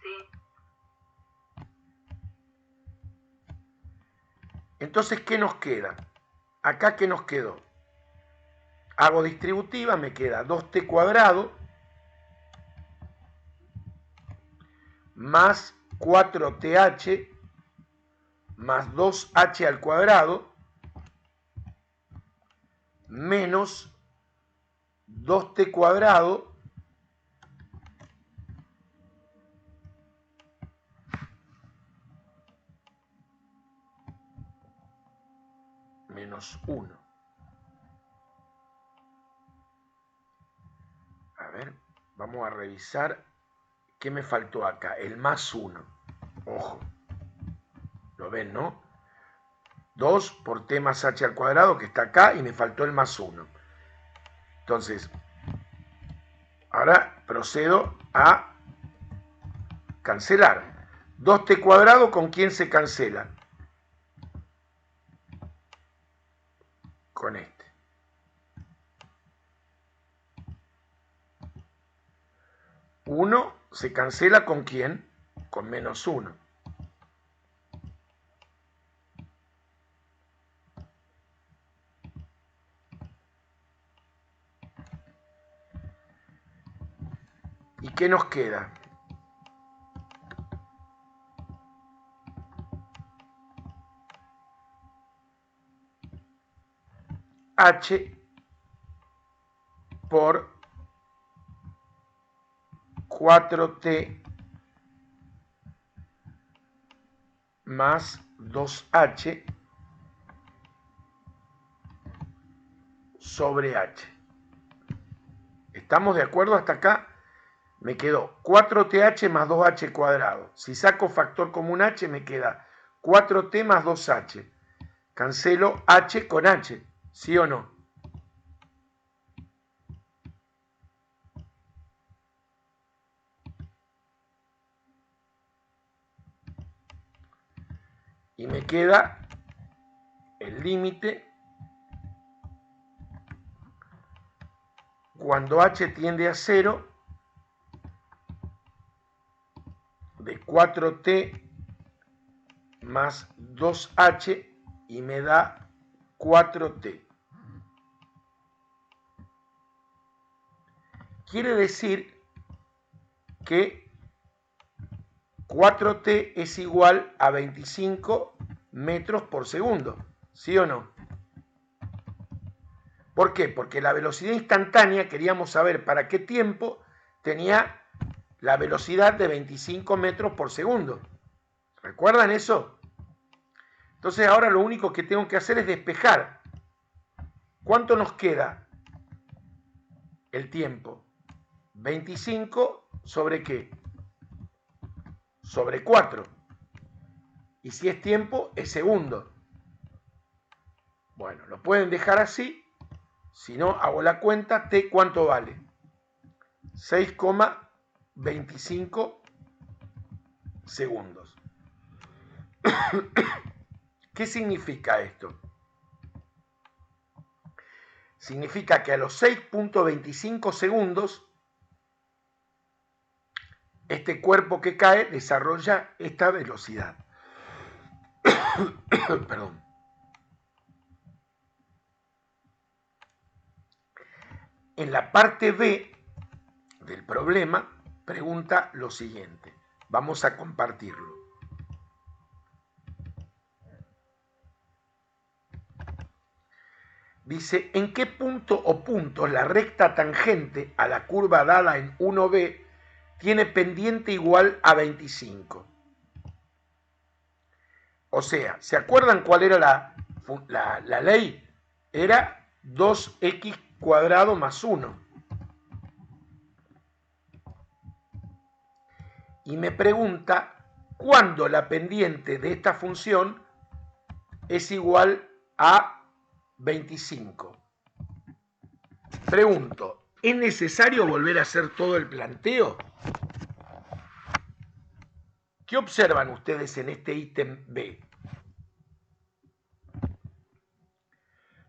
Speaker 3: Sí.
Speaker 1: Entonces, ¿qué nos queda? Acá, ¿qué nos quedó? Hago distributiva, me queda 2t cuadrado más 4th más 2h al cuadrado menos 2t cuadrado menos 1. A ver, vamos a revisar qué me faltó acá. El más 1. Ojo. ¿Lo ven, no? 2 por t más h al cuadrado, que está acá, y me faltó el más 1. Entonces, ahora procedo a cancelar. 2t cuadrado, ¿con quién se cancela? Con este. 1 se cancela ¿con quién? Con menos 1. ¿Y qué nos queda? H por 4t más 2h sobre h. ¿Estamos de acuerdo hasta acá? Me quedó 4th más 2h cuadrado. Si saco factor común h, me queda 4t más 2h. Cancelo h con h, ¿sí o no? Y me queda el límite cuando h tiende a 0 de 4t más 2h y me da 4t. Quiere decir que 4t es igual a 25 metros por segundo, ¿sí o no? ¿Por qué? Porque la velocidad instantánea queríamos saber para qué tiempo tenía la velocidad de 25 metros por segundo. ¿Recuerdan eso? Entonces ahora lo único que tengo que hacer es despejar. ¿Cuánto nos queda el tiempo? 25 sobre ¿qué? Sobre 4. Y si es tiempo, es segundo. Bueno, lo pueden dejar así. Si no, hago la cuenta. T, ¿cuánto vale? 6,25 segundos. ¿Qué significa esto? Significa que a los 6,25 segundos, este cuerpo que cae desarrolla esta velocidad. Perdón. En la parte B del problema pregunta lo siguiente. Vamos a compartirlo. Dice, ¿en qué punto o puntos la recta tangente a la curva dada en 1b tiene pendiente igual a 25? O sea, ¿se acuerdan cuál era la ley? Era 2x cuadrado más 1. Y me pregunta cuándo la pendiente de esta función es igual a 25. Pregunto, ¿Es necesario volver a hacer todo el planteo? ¿Qué observan ustedes en este ítem B?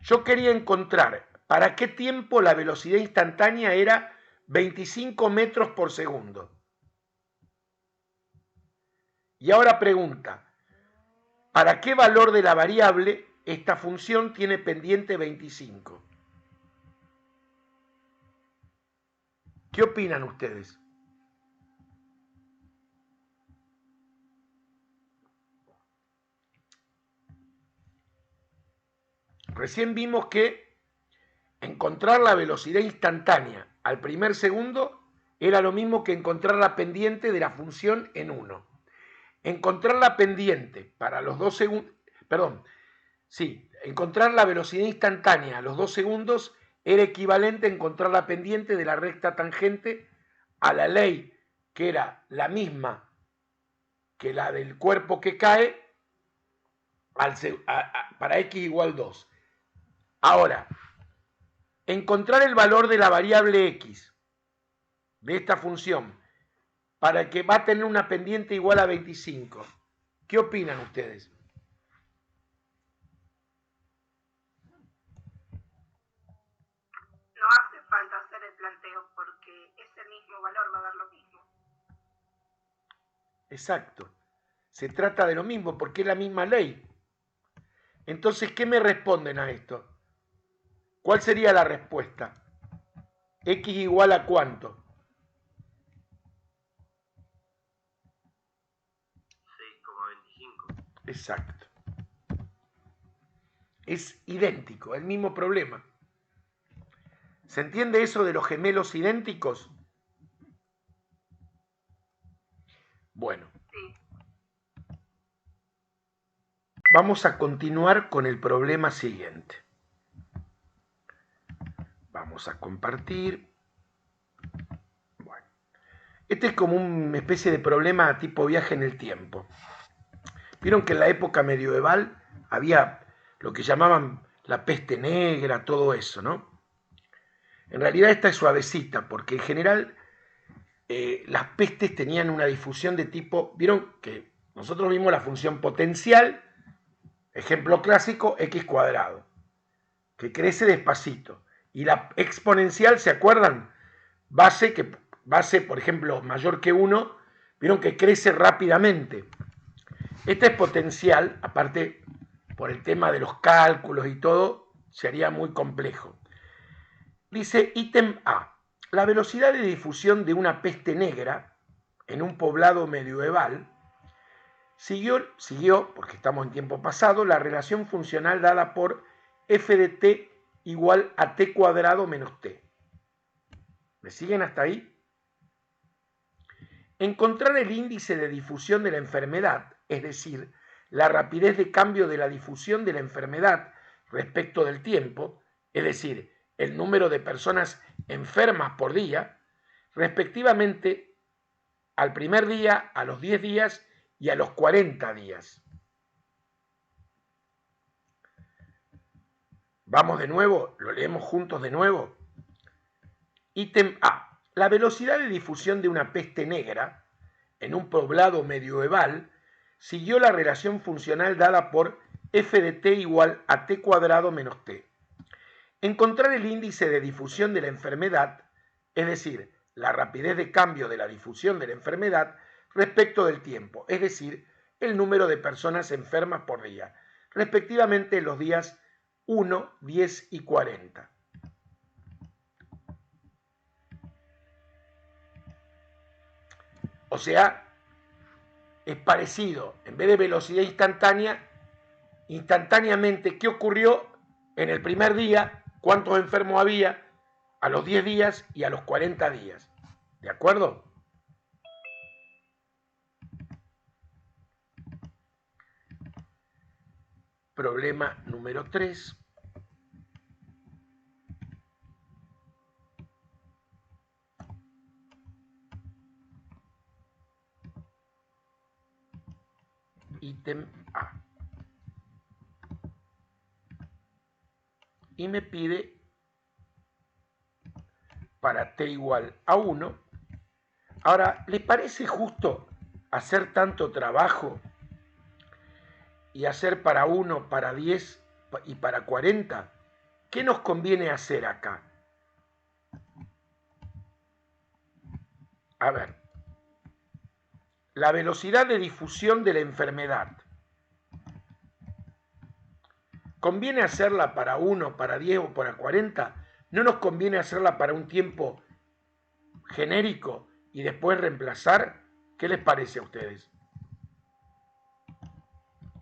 Speaker 1: Yo quería encontrar para qué tiempo la velocidad instantánea era 25 metros por segundo. Y ahora pregunta, ¿para qué valor de la variable esta función tiene pendiente 25? ¿Qué opinan ustedes? Recién vimos que encontrar la velocidad instantánea al primer segundo era lo mismo que encontrar la pendiente de la función en 1. Encontrar la pendiente para los 2 segundos, encontrar la velocidad instantánea a los 2 segundos era equivalente a encontrar la pendiente de la recta tangente a la ley que era la misma que la del cuerpo que cae para x igual 2. Ahora, encontrar el valor de la variable x de esta función para que va a tener una pendiente igual a 25. ¿Qué opinan ustedes?
Speaker 4: No hace falta hacer el planteo porque ese mismo valor va a dar lo mismo.
Speaker 1: Exacto. Se trata de lo mismo porque es la misma ley. Entonces, ¿qué me responden a esto? ¿Cuál sería la respuesta? ¿X igual a cuánto?
Speaker 2: 6,25.
Speaker 1: Exacto. Es idéntico, el mismo problema. ¿Se entiende eso de los gemelos idénticos? Bueno.
Speaker 4: Sí.
Speaker 1: Vamos a continuar con el problema siguiente. Vamos a compartir. Bueno. Este es como una especie de problema tipo viaje en el tiempo. Vieron que en la época medieval había lo que llamaban la peste negra, todo eso, ¿no? En realidad esta es suavecita, porque en general las pestes tenían una difusión de tipo, vieron que nosotros vimos la función potencial, ejemplo clásico, x cuadrado, que crece despacito. Y la exponencial, ¿se acuerdan? Base, por ejemplo, mayor que 1, vieron que crece rápidamente. Esta exponencial, aparte por el tema de los cálculos y todo, sería muy complejo. Dice ítem A. La velocidad de difusión de una peste negra en un poblado medieval siguió, porque estamos en tiempo pasado, la relación funcional dada por f de t igual a t cuadrado menos t. ¿Me siguen hasta ahí? Encontrar el índice de difusión de la enfermedad, es decir, la rapidez de cambio de la difusión de la enfermedad respecto del tiempo, es decir, el número de personas enfermas por día, respectivamente al primer día, a los 10 días y a los 40 días. Vamos de nuevo, lo leemos juntos de nuevo. Ítem A. La velocidad de difusión de una peste negra en un poblado medieval siguió la relación funcional dada por f de t igual a t cuadrado menos t. Encontrar el índice de difusión de la enfermedad, es decir, la rapidez de cambio de la difusión de la enfermedad respecto del tiempo, es decir, el número de personas enfermas por día, respectivamente los días 1, 10 y 40. O sea, es parecido, en vez de velocidad instantánea, instantáneamente, ¿qué ocurrió en el primer día? ¿Cuántos enfermos había? A los 10 días y a los 40 días. ¿De acuerdo? Problema número 3. Ítem A. Y me pide para t igual a 1. Ahora, ¿les parece justo hacer tanto trabajo y hacer para 1, para 10 y para 40? ¿Qué nos conviene hacer acá? A ver, la velocidad de difusión de la enfermedad. ¿Conviene hacerla para 1, para 10 o para 40? ¿No nos conviene hacerla para un tiempo genérico y después reemplazar? ¿Qué les parece a ustedes?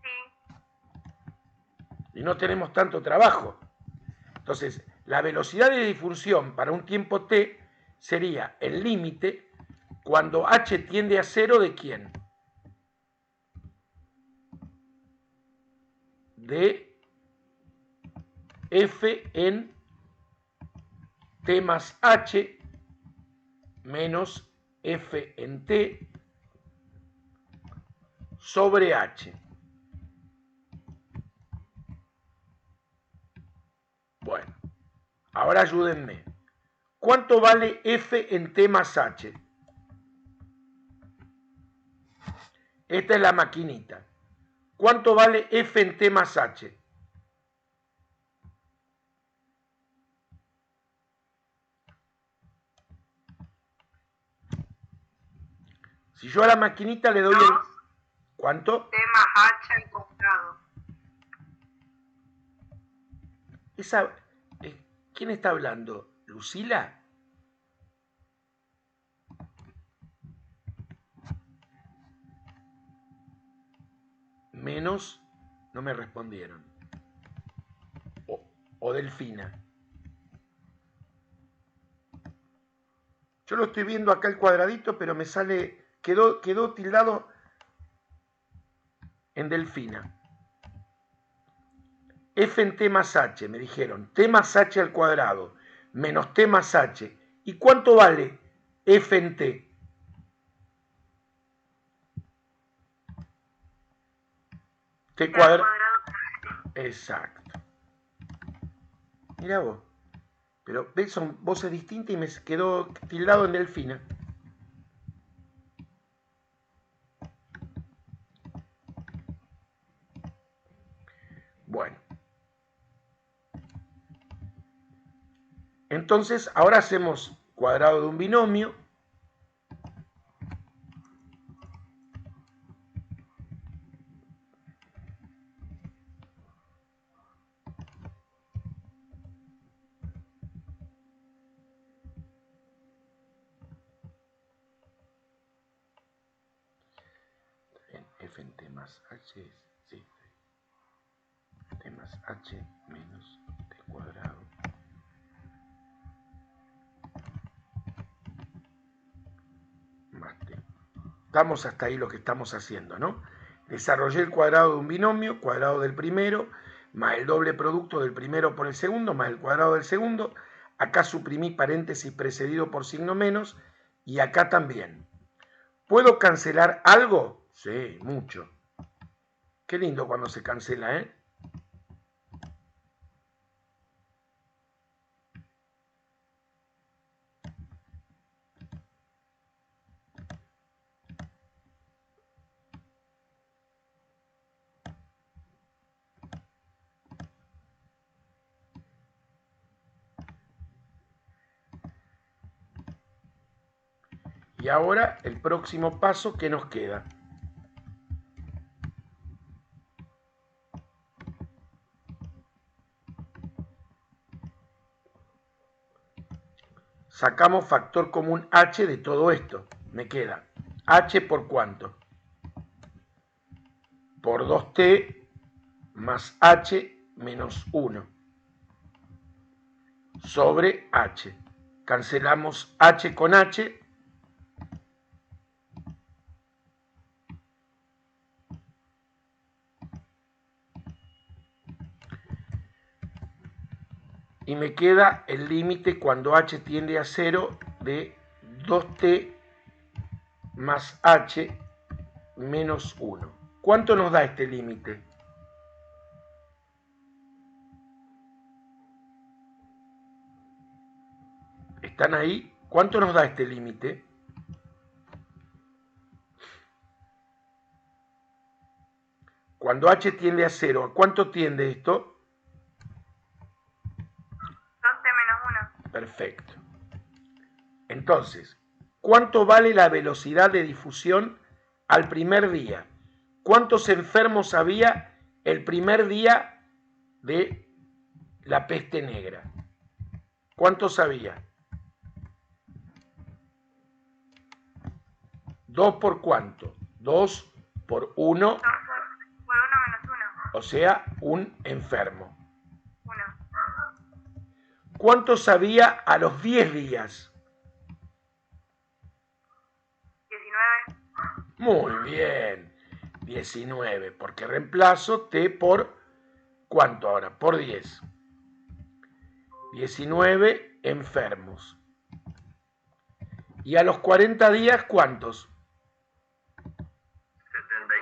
Speaker 4: Sí.
Speaker 1: Y no tenemos tanto trabajo. Entonces, la velocidad de difusión para un tiempo t sería el límite cuando h tiende a 0 ¿de quién? De f en t más h menos f en t sobre h. Bueno, ahora ayúdenme. ¿Cuánto vale f en t más h? Esta es la maquinita. ¿Cuánto vale f en t más h? Si yo a la maquinita le doy el... ¿Cuánto?
Speaker 4: T más H al cuadrado.
Speaker 1: Esa... ¿Quién está hablando? ¿Lucila? Menos... No me respondieron. O Delfina. Yo lo estoy viendo acá el cuadradito, pero me sale... Quedó tildado en Delfina. F en t más h, me dijeron, t más h al cuadrado, menos t más h. ¿Y cuánto vale f en t? T cuadrado. Exacto. Mirá vos. Pero ves, son voces distintas y me quedó tildado en Delfina. Bueno. Entonces, ahora hacemos cuadrado de un binomio. F en t más h es, sí, t más h menos t cuadrado más t. Estamos hasta ahí lo que estamos haciendo, ¿no? Desarrollé el cuadrado de un binomio, cuadrado del primero, más el doble producto del primero por el segundo, más el cuadrado del segundo. Acá suprimí paréntesis precedido por signo menos, y acá también. ¿Puedo cancelar algo? Sí, mucho. Qué lindo cuando se cancela, ¿eh? Y ahora el próximo paso, ¿qué nos queda? Sacamos factor común h de todo esto. Me queda h por cuánto? Por 2t más h menos 1 sobre h. Cancelamos h con h. Y me queda el límite cuando h tiende a 0 de 2t más h menos 1. ¿Cuánto nos da este límite? ¿Están ahí? ¿Cuánto nos da este límite? Cuando h tiende a 0, ¿a cuánto tiende esto?
Speaker 4: 2t menos 1.
Speaker 1: Perfecto. Entonces, ¿cuánto vale la velocidad de difusión al primer día? ¿Cuántos enfermos había el primer día de la peste negra? ¿Cuántos había? 2 por cuánto? 2 por 1,
Speaker 4: 2 por 1 menos 1.
Speaker 1: o sea, un enfermo.
Speaker 4: 1.
Speaker 1: ¿Cuántos había a los 10 días?
Speaker 4: 19.
Speaker 1: Muy bien, 19, porque reemplazo t por ¿cuánto ahora? Por 10. 19 enfermos. ¿Y a los 40 días cuántos?
Speaker 2: 79.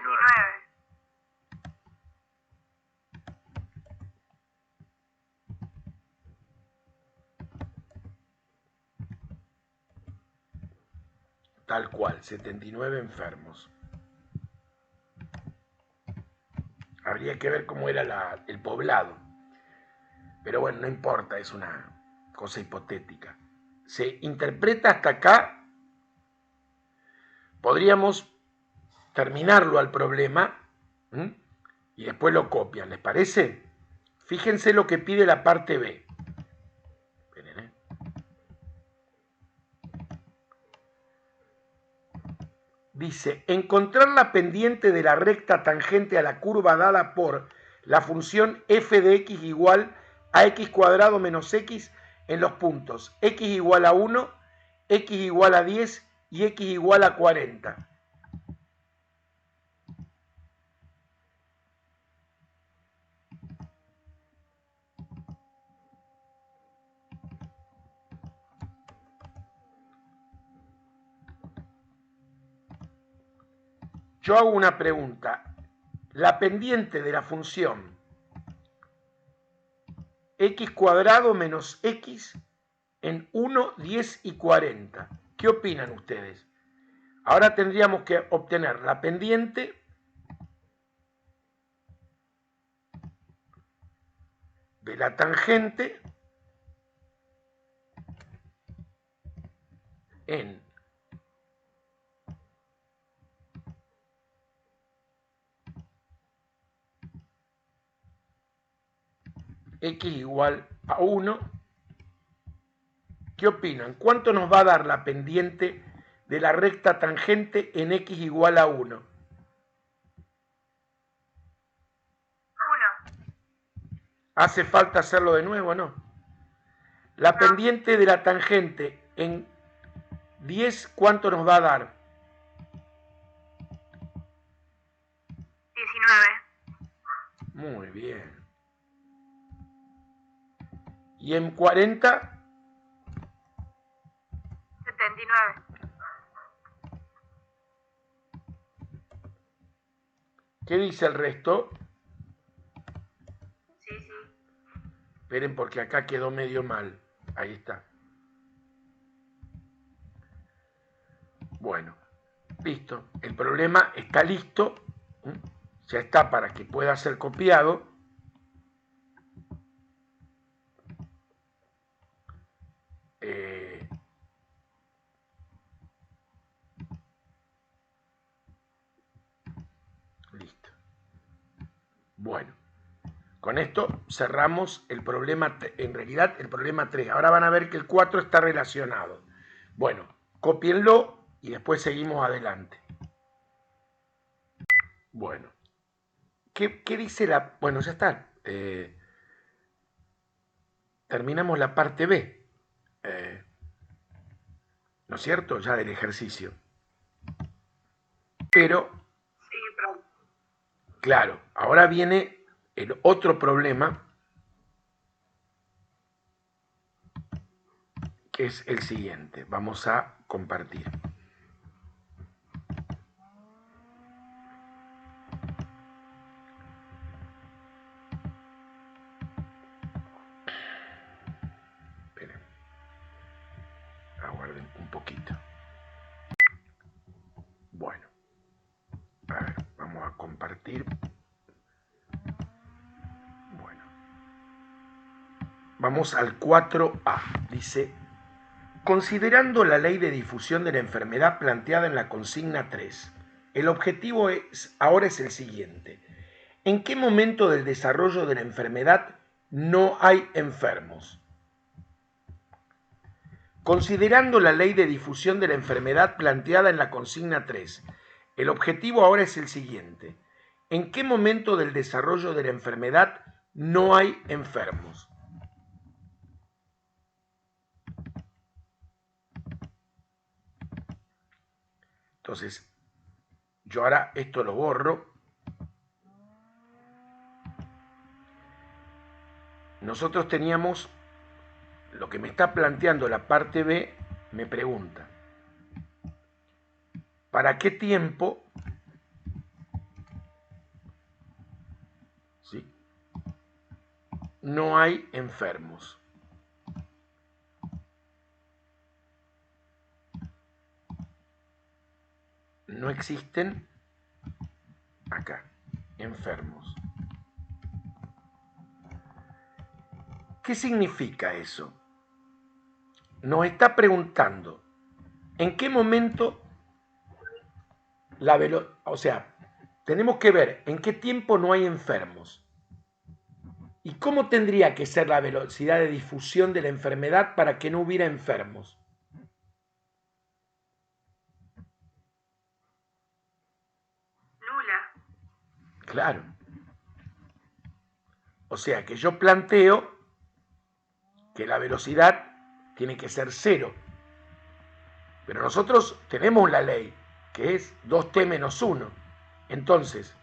Speaker 4: 19.
Speaker 1: Tal cual, 79 enfermos. Habría que ver cómo era el poblado. Pero bueno, no importa, es una cosa hipotética. Se interpreta hasta acá. Podríamos terminarlo al problema, ¿m? Y después lo copian, ¿les parece? Fíjense lo que pide la parte B. Esperen, ¿eh? Dice, encontrar la pendiente de la recta tangente a la curva dada por la función f de x igual a x cuadrado menos x en los puntos x igual a 1, x igual a 10 y x igual a 40. Yo hago una pregunta. La pendiente de la función x cuadrado menos x en 1, 10 y 40. ¿Qué opinan ustedes? Ahora tendríamos que obtener la pendiente de la tangente en x igual a 1. ¿Qué opinan? ¿Cuánto nos va a dar la pendiente de la recta tangente en x igual a 1?
Speaker 4: 1.
Speaker 1: ¿Hace falta hacerlo de nuevo o no? La pendiente de la tangente en 10, ¿cuánto nos va a dar?
Speaker 4: 19.
Speaker 1: Muy bien. ¿Y en 40?
Speaker 4: 79.
Speaker 1: ¿Qué dice el resto?
Speaker 4: Sí, sí.
Speaker 1: Esperen porque acá quedó medio mal. Ahí está. Bueno, listo. El problema está listo. Ya está para que pueda ser copiado. Listo. Bueno, con esto cerramos el problema, en realidad el problema 3. Ahora van a ver que el 4 está relacionado. Bueno, cópienlo y después seguimos adelante. Bueno, ¿qué dice la...? Bueno, ya está. Terminamos la parte B. ¿No es cierto? Ya del ejercicio. Pero,
Speaker 4: Sí, pero
Speaker 1: claro, ahora viene el otro problema, que es el siguiente. Vamos a compartir. Esperen. compartir. Bueno. Vamos al 4A. Dice, considerando la ley de difusión de la enfermedad planteada en la consigna 3, el objetivo ahora es el siguiente. ¿En qué momento del desarrollo de la enfermedad no hay enfermos? Considerando la ley de difusión de la enfermedad planteada en la consigna 3, el objetivo ahora es el siguiente. ¿En qué momento del desarrollo de la enfermedad no hay enfermos? Entonces, yo ahora esto lo borro. Nosotros teníamos, lo que me está planteando la parte B, me pregunta, ¿para qué tiempo? ¿Sí? No hay enfermos. No existen acá enfermos. ¿Qué significa eso? Nos está preguntando en qué momento tenemos que ver en qué tiempo no hay enfermos. ¿Y cómo tendría que ser la velocidad de difusión de la enfermedad para que no hubiera enfermos?
Speaker 4: Nula.
Speaker 1: Claro. O sea que yo planteo que la velocidad tiene que ser 0. Pero nosotros tenemos la ley, que es 2t menos 1. Entonces,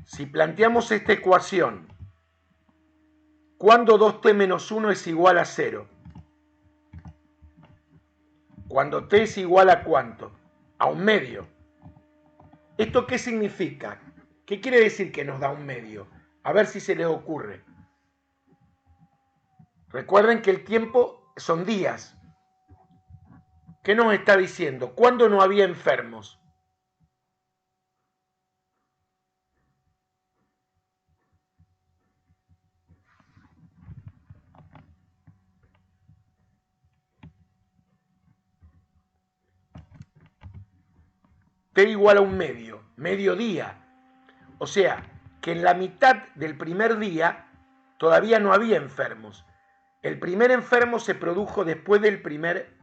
Speaker 1: si planteamos esta ecuación, ¿cuándo 2t menos 1 es igual a 0? Cuando t es igual a ¿cuánto? A 1/2. ¿Esto qué significa? ¿Qué quiere decir que nos da 1/2? A ver si se les ocurre. Recuerden que el tiempo son días. ¿Qué nos está diciendo? ¿Cuándo no había enfermos? T igual a 1/2, mediodía. O sea, que en la mitad del primer día todavía no había enfermos. El primer enfermo se produjo después del primer,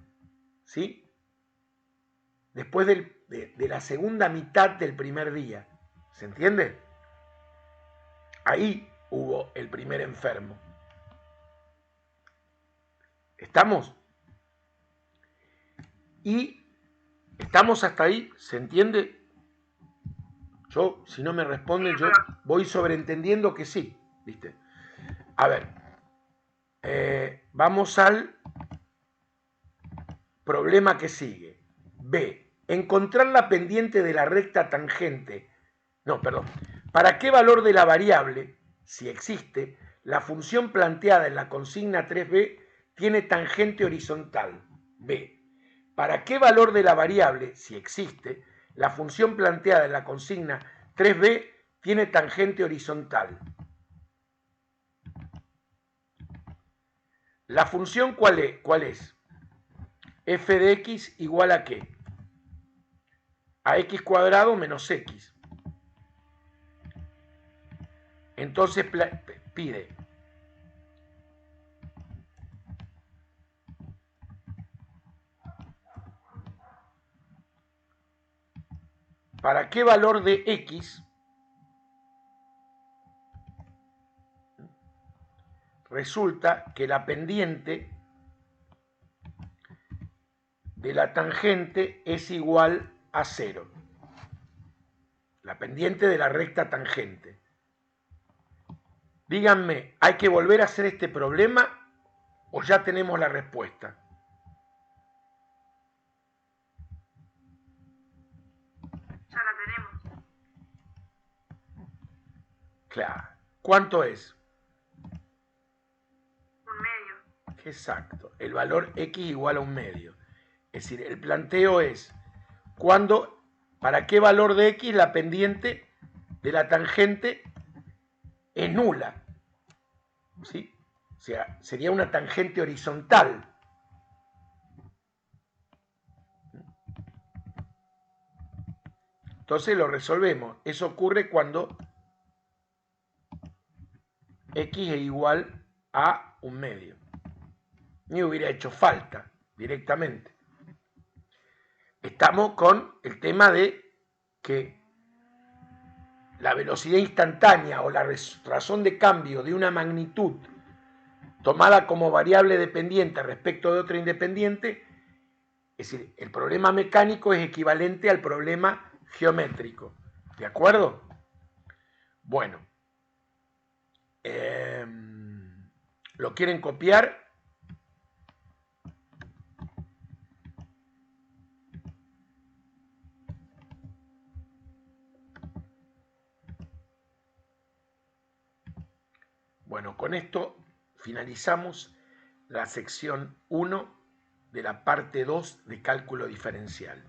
Speaker 1: ¿sí? Después de la segunda mitad del primer día. ¿Se entiende? Ahí hubo el primer enfermo. ¿Estamos? Y estamos hasta ahí, ¿se entiende? Yo, si no me responden, yo voy sobreentendiendo que sí, ¿viste? A ver, vamos al problema que sigue. B, encontrar la pendiente de la recta tangente. No, perdón. ¿Para qué valor de la variable, si existe, la función planteada en la consigna 3b tiene tangente horizontal? B. ¿Para qué valor de la variable, si existe, la función planteada en la consigna 3b tiene tangente horizontal? ¿La función cuál es? F de x igual a ¿qué? A x cuadrado menos x. Entonces pide ¿para qué valor de x resulta que la pendiente de la tangente es igual a 0? La pendiente de la recta tangente. Díganme, ¿hay que volver a hacer este problema o ya tenemos la respuesta?
Speaker 4: Ya la tenemos.
Speaker 1: Claro. ¿Cuánto es?
Speaker 4: 1/2.
Speaker 1: Exacto. El valor x igual a 1/2. Es decir, el planteo es, ¿cuándo ¿Para qué valor de x la pendiente de la tangente es nula? ¿Sí? O sea, sería una tangente horizontal. Entonces lo resolvemos. Eso ocurre cuando x es igual a 1/2. Ni hubiera hecho falta directamente. Estamos con el tema de que la velocidad instantánea o la razón de cambio de una magnitud tomada como variable dependiente respecto de otra independiente, es decir, el problema mecánico es equivalente al problema geométrico. ¿De acuerdo? Bueno. ¿Lo quieren copiar? Bueno, con esto finalizamos la sección 1 de la parte 2 de cálculo diferencial.